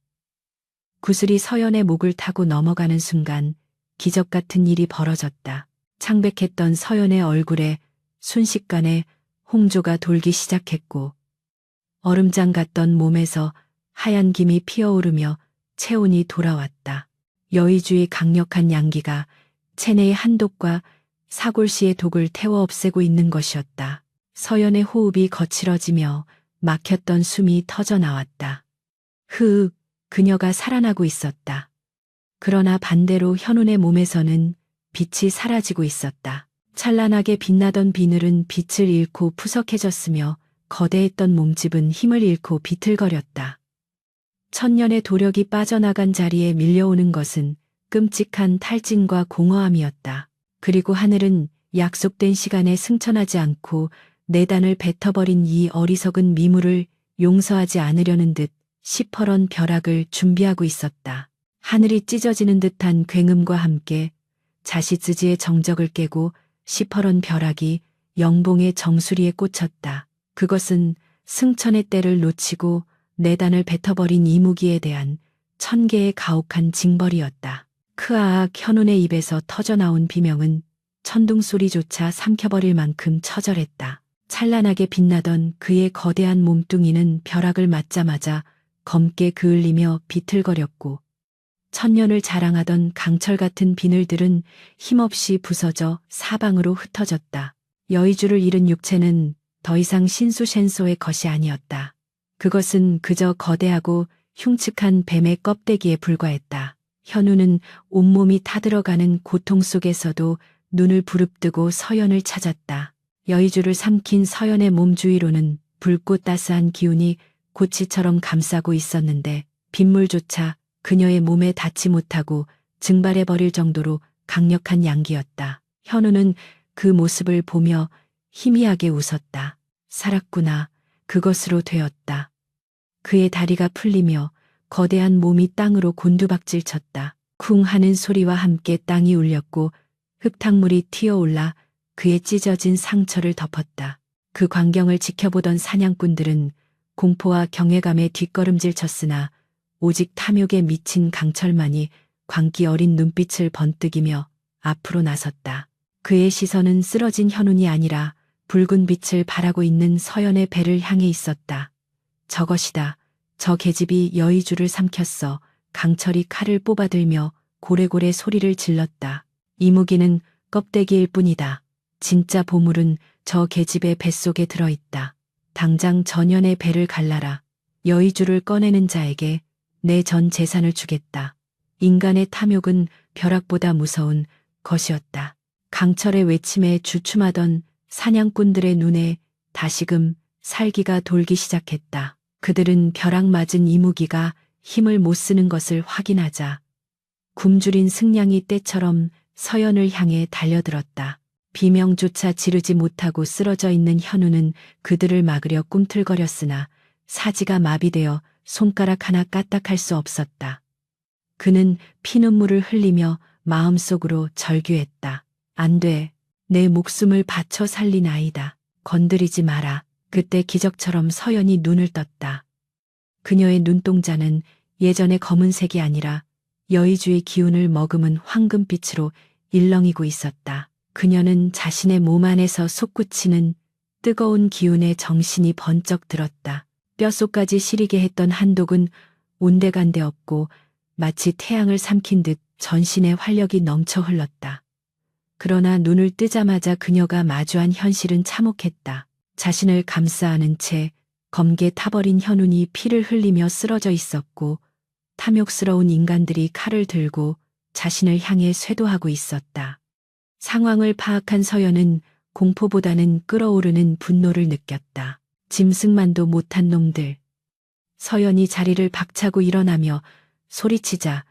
구슬이 서연의 목을 타고 넘어가는 순간 기적 같은 일이 벌어졌다. 창백했던 서연의 얼굴에 순식간에 홍조가 돌기 시작했고 얼음장 같던 몸에서 하얀 김이 피어오르며 체온이 돌아왔다. 여의주의 강력한 양기가 체내의 한독과 사골시의 독을 태워 없애고 있는 것이었다. 서연의 호흡이 거칠어지며 막혔던 숨이 터져 나왔다. 그녀가 살아나고 있었다. 그러나 반대로 현운의 몸에서는 빛이 사라지고 있었다. 찬란하게 빛나던 비늘은 빛을 잃고 푸석해졌으며 거대했던 몸집은 힘을 잃고 비틀거렸다. 천년의 도력이 빠져나간 자리에 밀려오는 것은 끔찍한 탈진과 공허함이었다. 그리고 하늘은 약속된 시간에 승천하지 않고 내단을 뱉어버린 이 어리석은 미물을 용서하지 않으려는 듯 시퍼런 벼락을 준비하고 있었다. 하늘이 찢어지는 듯한 굉음과 함께 자시즈지의 정적을 깨고 시퍼런 벼락이 영봉의 정수리에 꽂혔다. 그것은 승천의 때를 놓치고 내단을 뱉어버린 이무기에 대한 천개의 가혹한 징벌이었다. 크아악 현운의 입에서 터져나온 비명은 천둥 소리조차 삼켜버릴 만큼 처절했다. 찬란하게 빛나던 그의 거대한 몸뚱이는 벼락을 맞자마자 검게 그을리며 비틀거렸고 천년을 자랑하던 강철 같은 비늘들은 힘없이 부서져 사방으로 흩어졌다. 여의주를 잃은 육체는 더 이상 신수셴소의 것이 아니었다. 그것은 그저 거대하고 흉측한 뱀의 껍데기에 불과했다. 현우는 온몸이 타들어가는 고통 속에서도 눈을 부릅뜨고 서연을 찾았다. 여의주를 삼킨 서연의 몸 주위로는 붉고 따스한 기운이 고치처럼 감싸고 있었는데 빗물조차 그녀의 몸에 닿지 못하고 증발해버릴 정도로 강력한 양기였다. 현우는 그 모습을 보며 희미하게 웃었다. 살았구나. 그것으로 되었다. 그의 다리가 풀리며 거대한 몸이 땅으로 곤두박질 쳤다. 쿵 하는 소리와 함께 땅이 울렸고 흙탕물이 튀어올라 그의 찢어진 상처를 덮었다. 그 광경을 지켜보던 사냥꾼들은 공포와 경외감에 뒷걸음질 쳤으나 오직 탐욕에 미친 강철만이 광기 어린 눈빛을 번뜩이며 앞으로 나섰다. 그의 시선은 쓰러진 현운이 아니라 붉은 빛을 발하고 있는 서연의 배를 향해 있었다. 저것이다. 저 계집이 여의주를 삼켰어. 강철이 칼을 뽑아들며 고래고래 소리를 질렀다. 이 무기는 껍데기일 뿐이다. 진짜 보물은 저 계집의 뱃속에 들어있다. 당장 전연의 배를 갈라라. 여의주를 꺼내는 자에게 내 전 재산을 주겠다. 인간의 탐욕은 벼락보다 무서운 것이었다. 강철의 외침에 주춤하던 사냥꾼들의 눈에 다시금 살기가 돌기 시작했다. 그들은 벼락 맞은 이무기가 힘을 못 쓰는 것을 확인하자 굶주린 승냥이 떼처럼 서연을 향해 달려들었다. 비명조차 지르지 못하고 쓰러져 있는 현우는 그들을 막으려 꿈틀거렸으나 사지가 마비되어 손가락 하나 까딱할 수 없었다. 그는 피눈물을 흘리며 마음속으로 절규했다. 안 돼. 내 목숨을 바쳐 살린 아이다. 건드리지 마라. 그때 기적처럼 서연이 눈을 떴다. 그녀의 눈동자는 예전의 검은색이 아니라 여의주의 기운을 머금은 황금빛으로 일렁이고 있었다. 그녀는 자신의 몸 안에서 솟구치는 뜨거운 기운에 정신이 번쩍 들었다. 뼛속까지 시리게 했던 한독은 온데간데 없고 마치 태양을 삼킨 듯 전신에 활력이 넘쳐 흘렀다. 그러나 눈을 뜨자마자 그녀가 마주한 현실은 참혹했다. 자신을 감싸 안은 채 검게 타버린 현운이 피를 흘리며 쓰러져 있었고 탐욕스러운 인간들이 칼을 들고 자신을 향해 쇄도하고 있었다. 상황을 파악한 서연은 공포보다는 끓어오르는 분노를 느꼈다. 짐승만도 못한 놈들. 서연이 자리를 박차고 일어나며 소리치자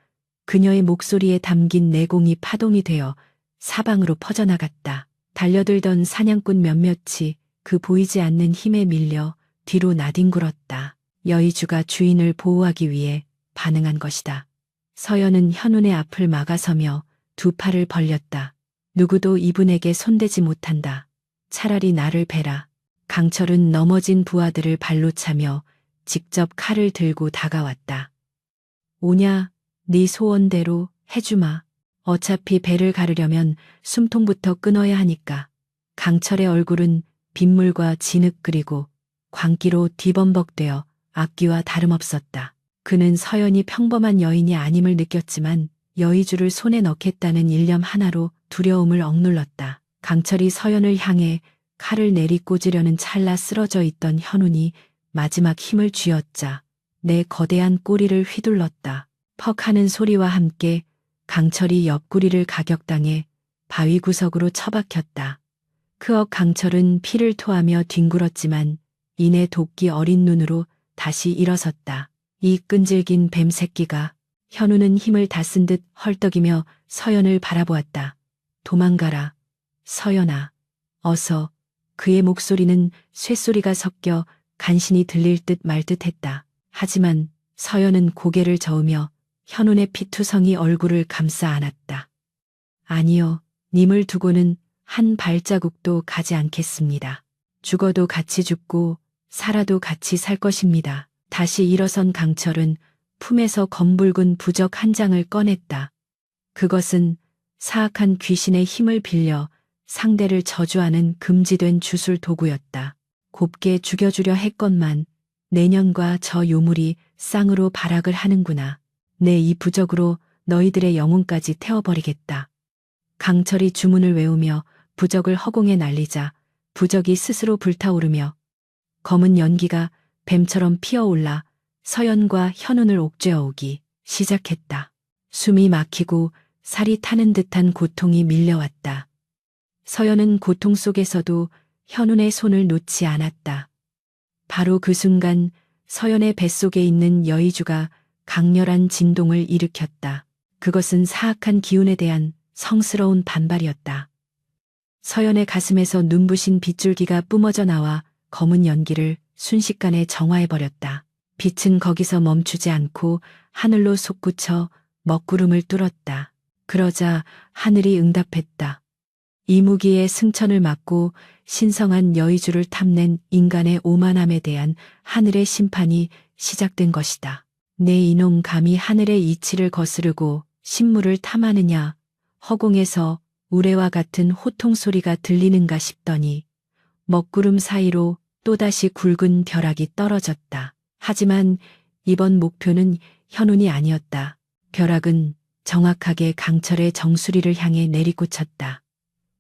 그녀의 목소리에 담긴 내공이 파동이 되어 사방으로 퍼져나갔다. 달려들던 사냥꾼 몇몇이 그 보이지 않는 힘에 밀려 뒤로 나뒹굴었다. 여의주가 주인을 보호하기 위해 반응한 것이다. 서연은 현운의 앞을 막아서며 두 팔을 벌렸다. 누구도 이분에게 손대지 못한다. 차라리 나를 베라. 강철은 넘어진 부하들을 발로 차며 직접 칼을 들고 다가왔다. 오냐, 네 소원대로 해주마. 어차피 배를 가르려면 숨통부터 끊어야 하니까. 강철의 얼굴은 빗물과 진흙 그리고 광기로 뒤범벅되어 악귀와 다름없었다. 그는 서연이 평범한 여인이 아님을 느꼈지만 여의주를 손에 넣겠다는 일념 하나로 두려움을 억눌렀다. 강철이 서연을 향해 칼을 내리꽂으려는 찰나 쓰러져 있던 현운이 마지막 힘을 쥐었자 내 거대한 꼬리를 휘둘렀다. 퍽 하는 소리와 함께 강철이 옆구리를 가격당해 바위 구석으로 처박혔다. 크억 강철은 피를 토하며 뒹굴었지만 이내 도끼 어린 눈으로 다시 일어섰다. 이 끈질긴 뱀 새끼가. 현우는 힘을 다 쓴 듯 헐떡이며 서연을 바라보았다. 도망가라. 서연아. 어서. 그의 목소리는 쇠소리가 섞여 간신히 들릴 듯 말 듯했다. 하지만 서연은 고개를 저으며 현운의 피투성이 얼굴을 감싸 안았다. 아니요. 님을 두고는 한 발자국도 가지 않겠습니다. 죽어도 같이 죽고 살아도 같이 살 것입니다. 다시 일어선 강철은 품에서 검붉은 부적 한 장을 꺼냈다. 그것은 사악한 귀신의 힘을 빌려 상대를 저주하는 금지된 주술 도구였다. 곱게 죽여주려 했건만 내년과 저 요물이 쌍으로 발악을 하는구나. 내 이 부적으로 너희들의 영혼까지 태워버리겠다. 강철이 주문을 외우며 부적을 허공에 날리자 부적이 스스로 불타오르며 검은 연기가 뱀처럼 피어올라 서연과 현운을 옥죄어오기 시작했다. 숨이 막히고 살이 타는 듯한 고통이 밀려왔다. 서연은 고통 속에서도 현운의 손을 놓지 않았다. 바로 그 순간 서연의 뱃속에 있는 여의주가 강렬한 진동을 일으켰다. 그것은 사악한 기운에 대한 성스러운 반발이었다. 서연의 가슴에서 눈부신 빗줄기가 뿜어져 나와 검은 연기를 순식간에 정화해버렸다. 빛은 거기서 멈추지 않고 하늘로 솟구쳐 먹구름을 뚫었다. 그러자 하늘이 응답했다. 이무기의 승천을 막고 신성한 여의주를 탐낸 인간의 오만함에 대한 하늘의 심판이 시작된 것이다. 내 이놈 감히 하늘의 이치를 거스르고 신물을 탐하느냐. 허공에서 우레와 같은 호통 소리가 들리는가 싶더니 먹구름 사이로 또다시 굵은 벼락이 떨어졌다. 하지만 이번 목표는 현운이 아니었다. 벼락은 정확하게 강철의 정수리를 향해 내리꽂혔다.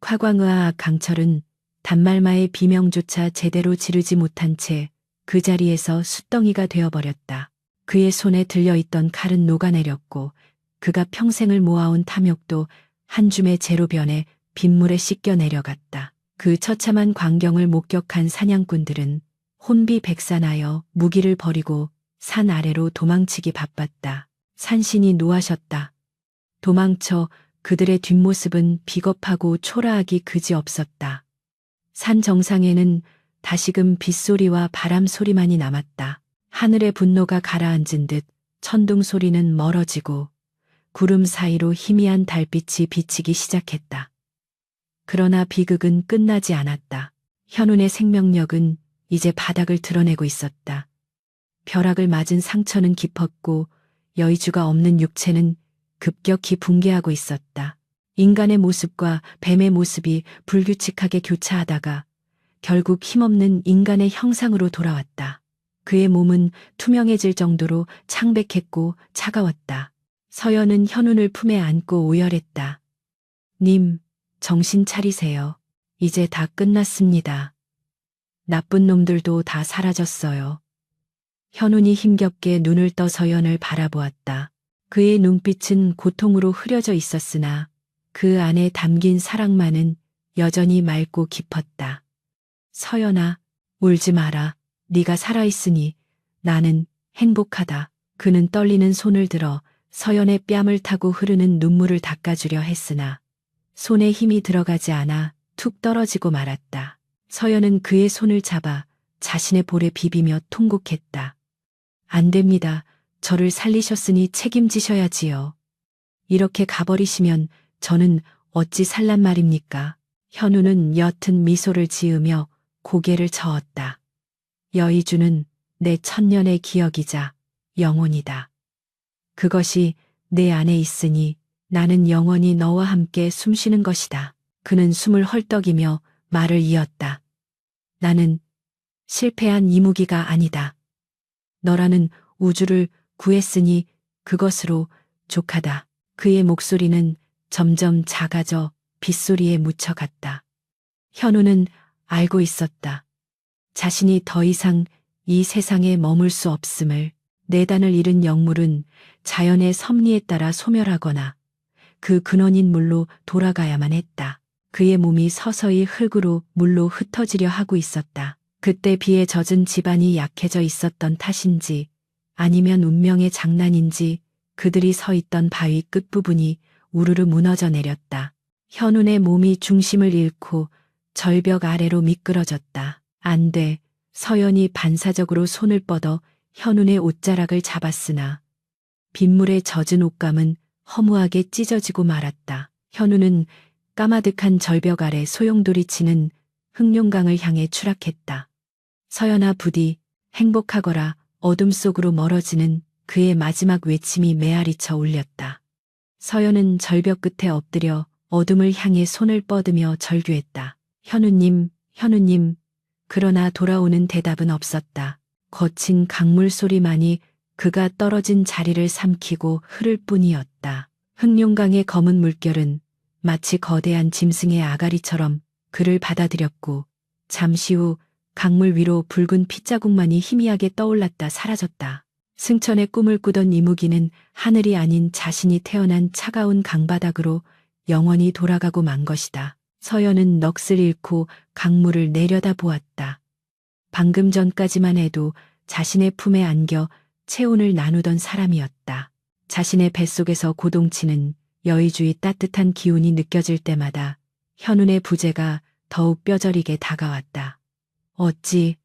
화광의아 강철은 단말마의 비명조차 제대로 지르지 못한 채 그 자리에서 숫덩이가 되어버렸다. 그의 손에 들려있던 칼은 녹아내렸고 그가 평생을 모아온 탐욕도 한 줌의 재로 변해 빗물에 씻겨 내려갔다. 그 처참한 광경을 목격한 사냥꾼들은 혼비백산하여 무기를 버리고 산 아래로 도망치기 바빴다. 산신이 노하셨다. 도망쳐 그들의 뒷모습은 비겁하고 초라하기 그지없었다. 산 정상에는 다시금 빗소리와 바람 소리만이 남았다. 하늘의 분노가 가라앉은 듯 천둥 소리는 멀어지고 구름 사이로 희미한 달빛이 비치기 시작했다. 그러나 비극은 끝나지 않았다. 현운의 생명력은 이제 바닥을 드러내고 있었다. 벼락을 맞은 상처는 깊었고 여의주가 없는 육체는 급격히 붕괴하고 있었다. 인간의 모습과 뱀의 모습이 불규칙하게 교차하다가 결국 힘없는 인간의 형상으로 돌아왔다. 그의 몸은 투명해질 정도로 창백했고 차가웠다. 서연은 현운을 품에 안고 오열했다. 님, 정신 차리세요. 이제 다 끝났습니다. 나쁜 놈들도 다 사라졌어요. 현운이 힘겹게 눈을 떠 서연을 바라보았다. 그의 눈빛은 고통으로 흐려져 있었으나 그 안에 담긴 사랑만은 여전히 맑고 깊었다. 서연아, 울지 마라. 네가 살아있으니 나는 행복하다. 그는 떨리는 손을 들어 서연의 뺨을 타고 흐르는 눈물을 닦아주려 했으나 손에 힘이 들어가지 않아 툭 떨어지고 말았다. 서연은 그의 손을 잡아 자신의 볼에 비비며 통곡했다. 안 됩니다. 저를 살리셨으니 책임지셔야지요. 이렇게 가버리시면 저는 어찌 살란 말입니까? 현우는 옅은 미소를 지으며 고개를 저었다. 여의주는 내 천년의 기억이자 영혼이다. 그것이 내 안에 있으니 나는 영원히 너와 함께 숨쉬는 것이다. 그는 숨을 헐떡이며 말을 이었다. 나는 실패한 이무기가 아니다. 너라는 우주를 구했으니 그것으로 족하다. 그의 목소리는 점점 작아져 빗소리에 묻혀갔다. 현우는 알고 있었다. 자신이 더 이상 이 세상에 머물 수 없음을. 내단을 잃은 영물은 자연의 섭리에 따라 소멸하거나 그 근원인 물로 돌아가야만 했다. 그의 몸이 서서히 흙으로 물로 흩어지려 하고 있었다. 그때 비에 젖은 집안이 약해져 있었던 탓인지 아니면 운명의 장난인지 그들이 서 있던 바위 끝부분이 우르르 무너져 내렸다. 현운의 몸이 중심을 잃고 절벽 아래로 미끄러졌다. 안 돼. 서연이 반사적으로 손을 뻗어 현운의 옷자락을 잡았으나 빗물에 젖은 옷감은 허무하게 찢어지고 말았다. 현우는 까마득한 절벽 아래 소용돌이 치는 흑룡강을 향해 추락했다. 서연아 부디 행복하거라. 어둠 속으로 멀어지는 그의 마지막 외침이 메아리쳐 울렸다. 서연은 절벽 끝에 엎드려 어둠을 향해 손을 뻗으며 절규했다. 현우님, 현우님. 그러나 돌아오는 대답은 없었다. 거친 강물 소리만이 그가 떨어진 자리를 삼키고 흐를 뿐이었다. 흑룡강의 검은 물결은 마치 거대한 짐승의 아가리처럼 그를 받아들였고 잠시 후 강물 위로 붉은 핏자국만이 희미하게 떠올랐다 사라졌다. 승천의 꿈을 꾸던 이무기는 하늘이 아닌 자신이 태어난 차가운 강바닥으로 영원히 돌아가고 만 것이다. 서연은 넋을 잃고 강물을 내려다 보았다. 방금 전까지만 해도 자신의 품에 안겨 체온을 나누던 사람이었다. 자신의 뱃속에서 고동치는 여의주의 따뜻한 기운이 느껴질 때마다 현운의 부재가 더욱 뼈저리게 다가왔다. 어찌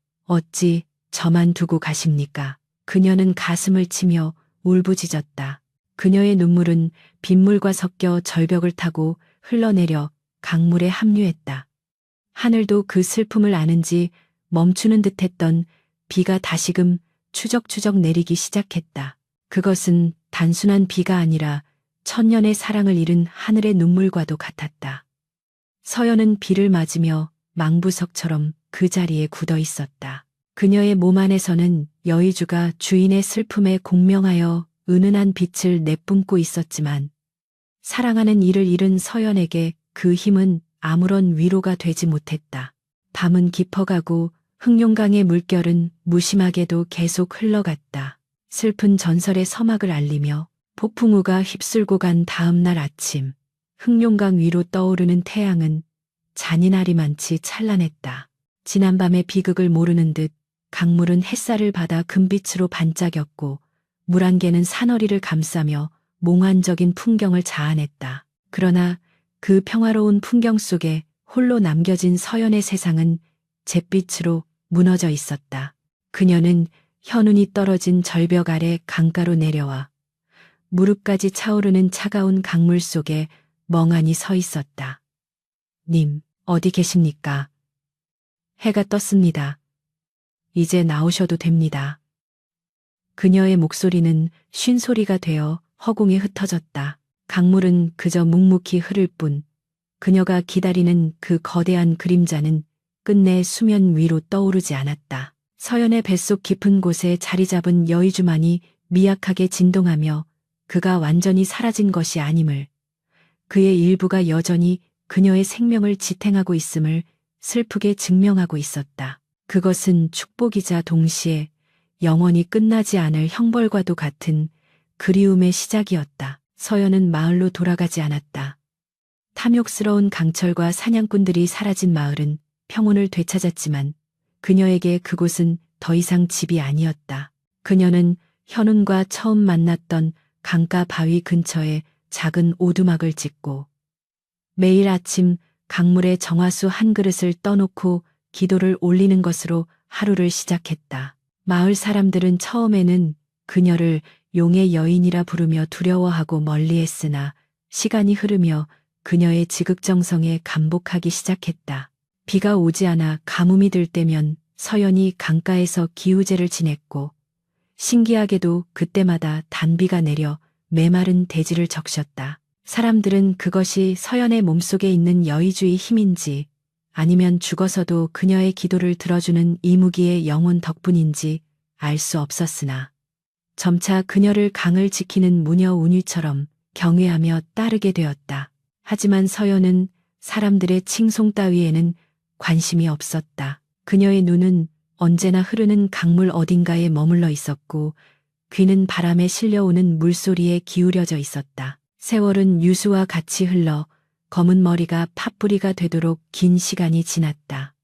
저만 두고 가십니까? 그녀는 가슴을 치며 울부짖었다. 그녀의 눈물은 빗물과 섞여 절벽을 타고 흘러내려 강물에 합류했다. 하늘도 그 슬픔을 아는지 멈추는 듯했던 비가 다시금 추적추적 내리기 시작했다. 그것은 단순한 비가 아니라 천년의 사랑을 잃은 하늘의 눈물과도 같았다. 서연은 비를 맞으며 망부석처럼 그 자리에 굳어 있었다. 그녀의 몸 안에서는 여의주가 주인의 슬픔에 공명하여 은은한 빛을 내뿜고 있었지만 사랑하는 이를 잃은 서연에게 그 힘은 아무런 위로가 되지 못했다. 밤은 깊어가고 흑룡강의 물결은 무심하게도 계속 흘러갔다. 슬픈 전설의 서막을 알리며 폭풍우가 휩쓸고 간 다음 날 아침, 흑룡강 위로 떠오르는 태양은 잔인하리만치 찬란했다. 지난밤의 비극을 모르는 듯 강물은 햇살을 받아 금빛으로 반짝였고 물안개는 산허리를 감싸며 몽환적인 풍경을 자아냈다. 그러나 그 평화로운 풍경 속에 홀로 남겨진 서연의 세상은 잿빛으로 무너져 있었다. 그녀는 현운이 떨어진 절벽 아래 강가로 내려와 무릎까지 차오르는 차가운 강물 속에 멍하니 서 있었다. 님, 어디 계십니까? 해가 떴습니다. 이제 나오셔도 됩니다. 그녀의 목소리는 쉰소리가 되어 허공에 흩어졌다. 강물은 그저 묵묵히 흐를 뿐 그녀가 기다리는 그 거대한 그림자는 끝내 수면 위로 떠오르지 않았다. 서연의 뱃속 깊은 곳에 자리 잡은 여의주만이 미약하게 진동하며 그가 완전히 사라진 것이 아님을, 그의 일부가 여전히 그녀의 생명을 지탱하고 있음을 슬프게 증명하고 있었다. 그것은 축복이자 동시에 영원히 끝나지 않을 형벌과도 같은 그리움의 시작이었다. 서연은 마을로 돌아가지 않았다. 탐욕스러운 강철과 사냥꾼들이 사라진 마을은 평온을 되찾았지만 그녀에게 그곳은 더 이상 집이 아니었다. 그녀는 현운과 처음 만났던 강가 바위 근처에 작은 오두막을 짓고 매일 아침 강물에 정화수 한 그릇을 떠놓고 기도를 올리는 것으로 하루를 시작했다. 마을 사람들은 처음에는 그녀를 용의 여인이라 부르며 두려워하고 멀리했으나 시간이 흐르며 그녀의 지극정성에 감복하기 시작했다. 비가 오지 않아 가뭄이 들 때면 서연이 강가에서 기우제를 지냈고 신기하게도 그때마다 단비가 내려 메마른 대지를 적셨다. 사람들은 그것이 서연의 몸속에 있는 여의주의 힘인지 아니면 죽어서도 그녀의 기도를 들어주는 이무기의 영혼 덕분인지 알 수 없었으나 점차 그녀를 강을 지키는 무녀 운위처럼 경외하며 따르게 되었다. 하지만 서연은 사람들의 칭송 따위에는 관심이 없었다. 그녀의 눈은 언제나 흐르는 강물 어딘가에 머물러 있었고 귀는 바람에 실려오는 물소리에 기울여져 있었다. 세월은 유수와 같이 흘러 검은 머리가 팥뿌리가 되도록 긴 시간이 지났다.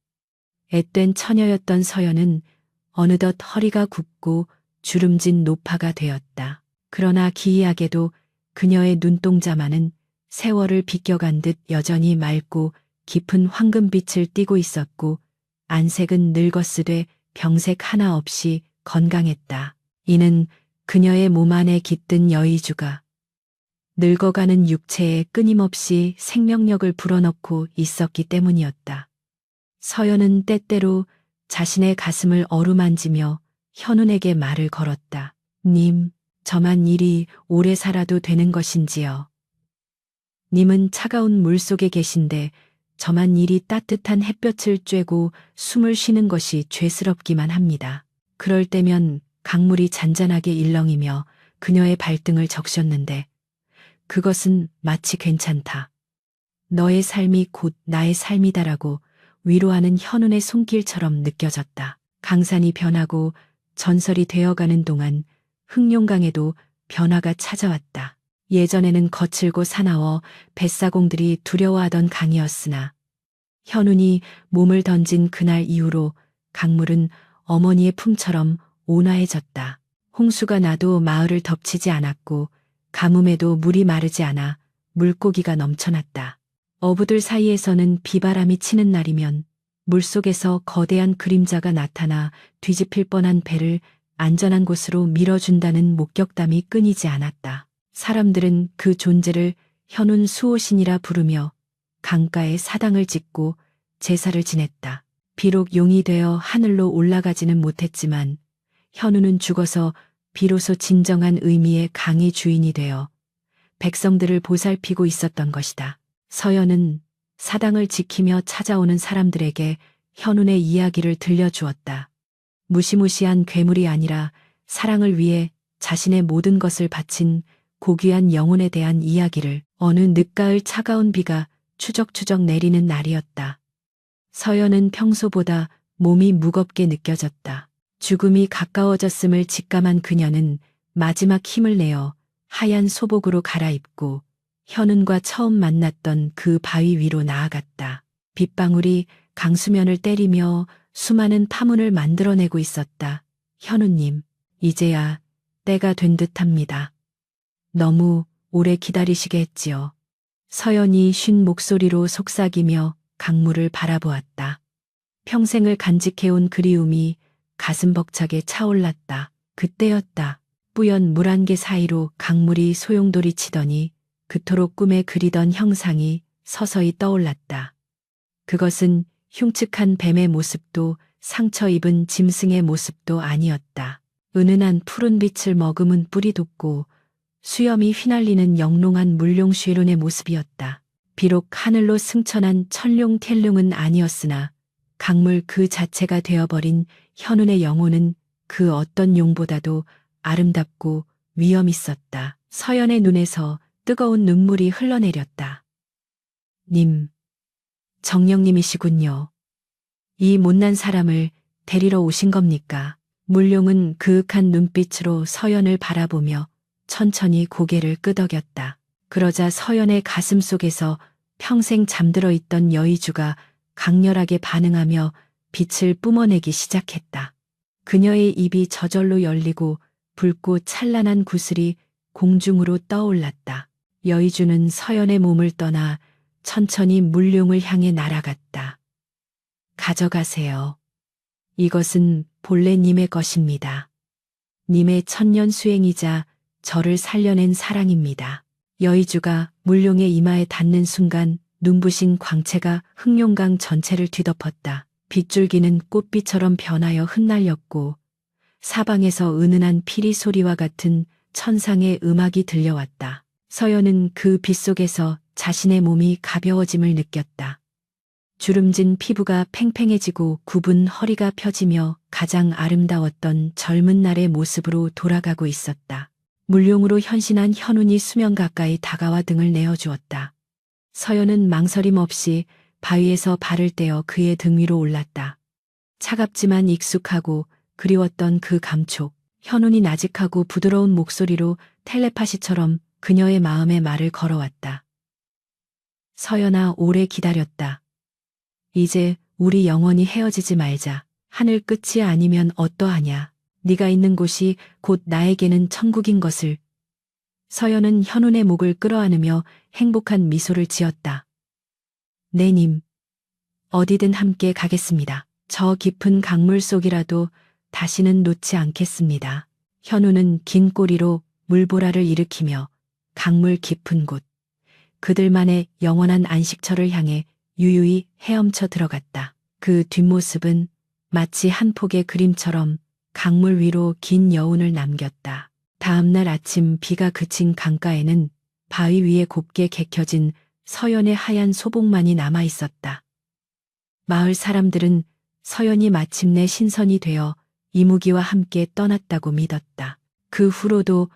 앳된 처녀였던 서연은 어느덧 허리가 굽고 주름진 노파가 되었다. 그러나 기이하게도 그녀의 눈동자만은 세월을 비껴간 듯 여전히 맑고 깊은 황금빛을 띠고 있었고 안색은 늙었으되 병색 하나 없이 건강했다. 이는 그녀의 몸 안에 깃든 여의주가 늙어가는 육체에 끊임없이 생명력을 불어넣고 있었기 때문이었다. 서연은 때때로 자신의 가슴을 어루만지며 현운에게 말을 걸었다. 님, 저만 이리 오래 살아도 되는 것인지요. 님은 차가운 물 속에 계신데 저만 이리 따뜻한 햇볕을 쬐고 숨을 쉬는 것이 죄스럽기만 합니다. 그럴 때면 강물이 잔잔하게 일렁이며 그녀의 발등을 적셨는데 그것은 마치 괜찮다. 너의 삶이 곧 나의 삶이다라고 위로하는 현운의 손길처럼 느껴졌다. 강산이 변하고 전설이 되어가는 동안 흑룡강에도 변화가 찾아왔다. 예전에는 거칠고 사나워 뱃사공들이 두려워하던 강이었으나 현운이 몸을 던진 그날 이후로 강물은 어머니의 품처럼 온화해졌다. 홍수가 나도 마을을 덮치지 않았고 가뭄에도 물이 마르지 않아 물고기가 넘쳐났다. 어부들 사이에서는 비바람이 치는 날이면 물속에서 거대한 그림자가 나타나 뒤집힐 뻔한 배를 안전한 곳으로 밀어준다는 목격담이 끊이지 않았다. 사람들은 그 존재를 현운 수호신이라 부르며 강가에 사당을 짓고 제사를 지냈다. 비록 용이 되어 하늘로 올라가지는 못했지만 현우는 죽어서 비로소 진정한 의미의 강의 주인이 되어 백성들을 보살피고 있었던 것이다. 서연은 사당을 지키며 찾아오는 사람들에게 현운의 이야기를 들려주었다. 무시무시한 괴물이 아니라 사랑을 위해 자신의 모든 것을 바친 고귀한 영혼에 대한 이야기를. 어느 늦가을 차가운 비가 추적추적 내리는 날이었다. 서연은 평소보다 몸이 무겁게 느껴졌다. 죽음이 가까워졌음을 직감한 그녀는 마지막 힘을 내어 하얀 소복으로 갈아입고 현은과 처음 만났던 그 바위 위로 나아갔다. 빗방울이 강수면을 때리며 수많은 파문을 만들어내고 있었다. 현우님, 이제야 때가 된 듯합니다. 너무 오래 기다리시게 했지요. 서연이 쉰 목소리로 속삭이며 강물을 바라보았다. 평생을 간직해온 그리움이 가슴 벅차게 차올랐다. 그때였다. 뿌연 물 한 개 사이로 강물이 소용돌이 치더니 그토록 꿈에 그리던 형상이 서서히 떠올랐다. 그것은 흉측한 뱀의 모습도 상처 입은 짐승의 모습도 아니었다. 은은한 푸른 빛을 머금은 뿌리 돋고 수염이 휘날리는 영롱한 물룡 쉐론의 모습이었다. 비록 하늘로 승천한 천룡텔룡은 아니었으나 강물 그 자체가 되어버린 현운의 영혼은 그 어떤 용보다도 아름답고 위엄 있었다. 서연의 눈에서 뜨거운 눈물이 흘러내렸다. 님, 정령님이시군요. 이 못난 사람을 데리러 오신 겁니까? 물룡은 그윽한 눈빛으로 서연을 바라보며 천천히 고개를 끄덕였다. 그러자 서연의 가슴 속에서 평생 잠들어 있던 여의주가 강렬하게 반응하며 빛을 뿜어내기 시작했다. 그녀의 입이 저절로 열리고 붉고 찬란한 구슬이 공중으로 떠올랐다. 여의주는 서연의 몸을 떠나 천천히 물룡을 향해 날아갔다. 가져가세요. 이것은 본래 님의 것입니다. 님의 천년 수행이자 저를 살려낸 사랑입니다. 여의주가 물룡의 이마에 닿는 순간 눈부신 광채가 흑룡강 전체를 뒤덮었다. 빗줄기는 꽃비처럼 변하여 흩날렸고 사방에서 은은한 피리 소리와 같은 천상의 음악이 들려왔다. 서연은 그 빛 속에서 자신의 몸이 가벼워짐을 느꼈다. 주름진 피부가 팽팽해지고 굽은 허리가 펴지며 가장 아름다웠던 젊은 날의 모습으로 돌아가고 있었다. 물룡으로 현신한 현운이 수면 가까이 다가와 등을 내어주었다. 서연은 망설임 없이 바위에서 발을 떼어 그의 등 위로 올랐다. 차갑지만 익숙하고 그리웠던 그 감촉, 현운이 나직하고 부드러운 목소리로 텔레파시처럼 그녀의 마음에 말을 걸어왔다. 서연아, 오래 기다렸다. 이제 우리 영원히 헤어지지 말자. 하늘 끝이 아니면 어떠하냐. 네가 있는 곳이 곧 나에게는 천국인 것을. 서연은 현운의 목을 끌어안으며 행복한 미소를 지었다. 네 님, 어디든 함께 가겠습니다. 저 깊은 강물 속이라도 다시는 놓지 않겠습니다. 현우는 긴 꼬리로 물보라를 일으키며 강물 깊은 곳, 그들만의 영원한 안식처를 향해 유유히 헤엄쳐 들어갔다. 그 뒷모습은 마치 한 폭의 그림처럼 강물 위로 긴 여운을 남겼다. 다음날 아침 비가 그친 강가에는 바위 위에 곱게 개켜진 서연의 하얀 소복만이 남아 있었다. 마을 사람들은 서연이 마침내 신선이 되어 이무기와 함께 떠났다고 믿었다. 그 후로도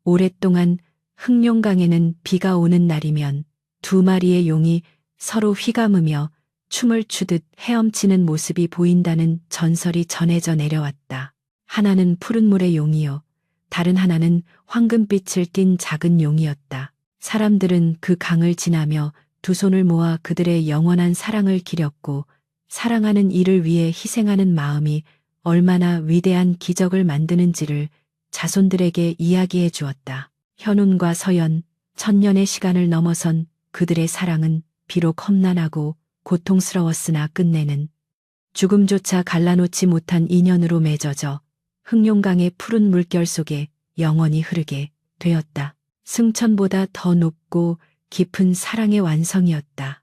오랫동안 흑룡강에는 비가 오는 날이면 두 마리의 용이 서로 휘감으며 춤을 추듯 헤엄치는 모습이 보인다는 전설이 전해져 내려왔다. 하나는 푸른 물의 용이요, 다른 하나는 황금빛을 띤 작은 용이었다. 사람들은 그 강을 지나며 두 손을 모아 그들의 영원한 사랑을 기렸고, 사랑하는 이를 위해 희생하는 마음이 얼마나 위대한 기적을 만드는지를 자손들에게 이야기해 주었다. 현운과 서연, 천년의 시간을 넘어선 그들의 사랑은 비록 험난하고 고통스러웠으나 끝내는 죽음조차 갈라놓지 못한 인연으로 맺어져 흑룡강의 푸른 물결 속에 영원히 흐르게 되었다. 승천보다 더 높고 깊은 사랑의 완성이었다.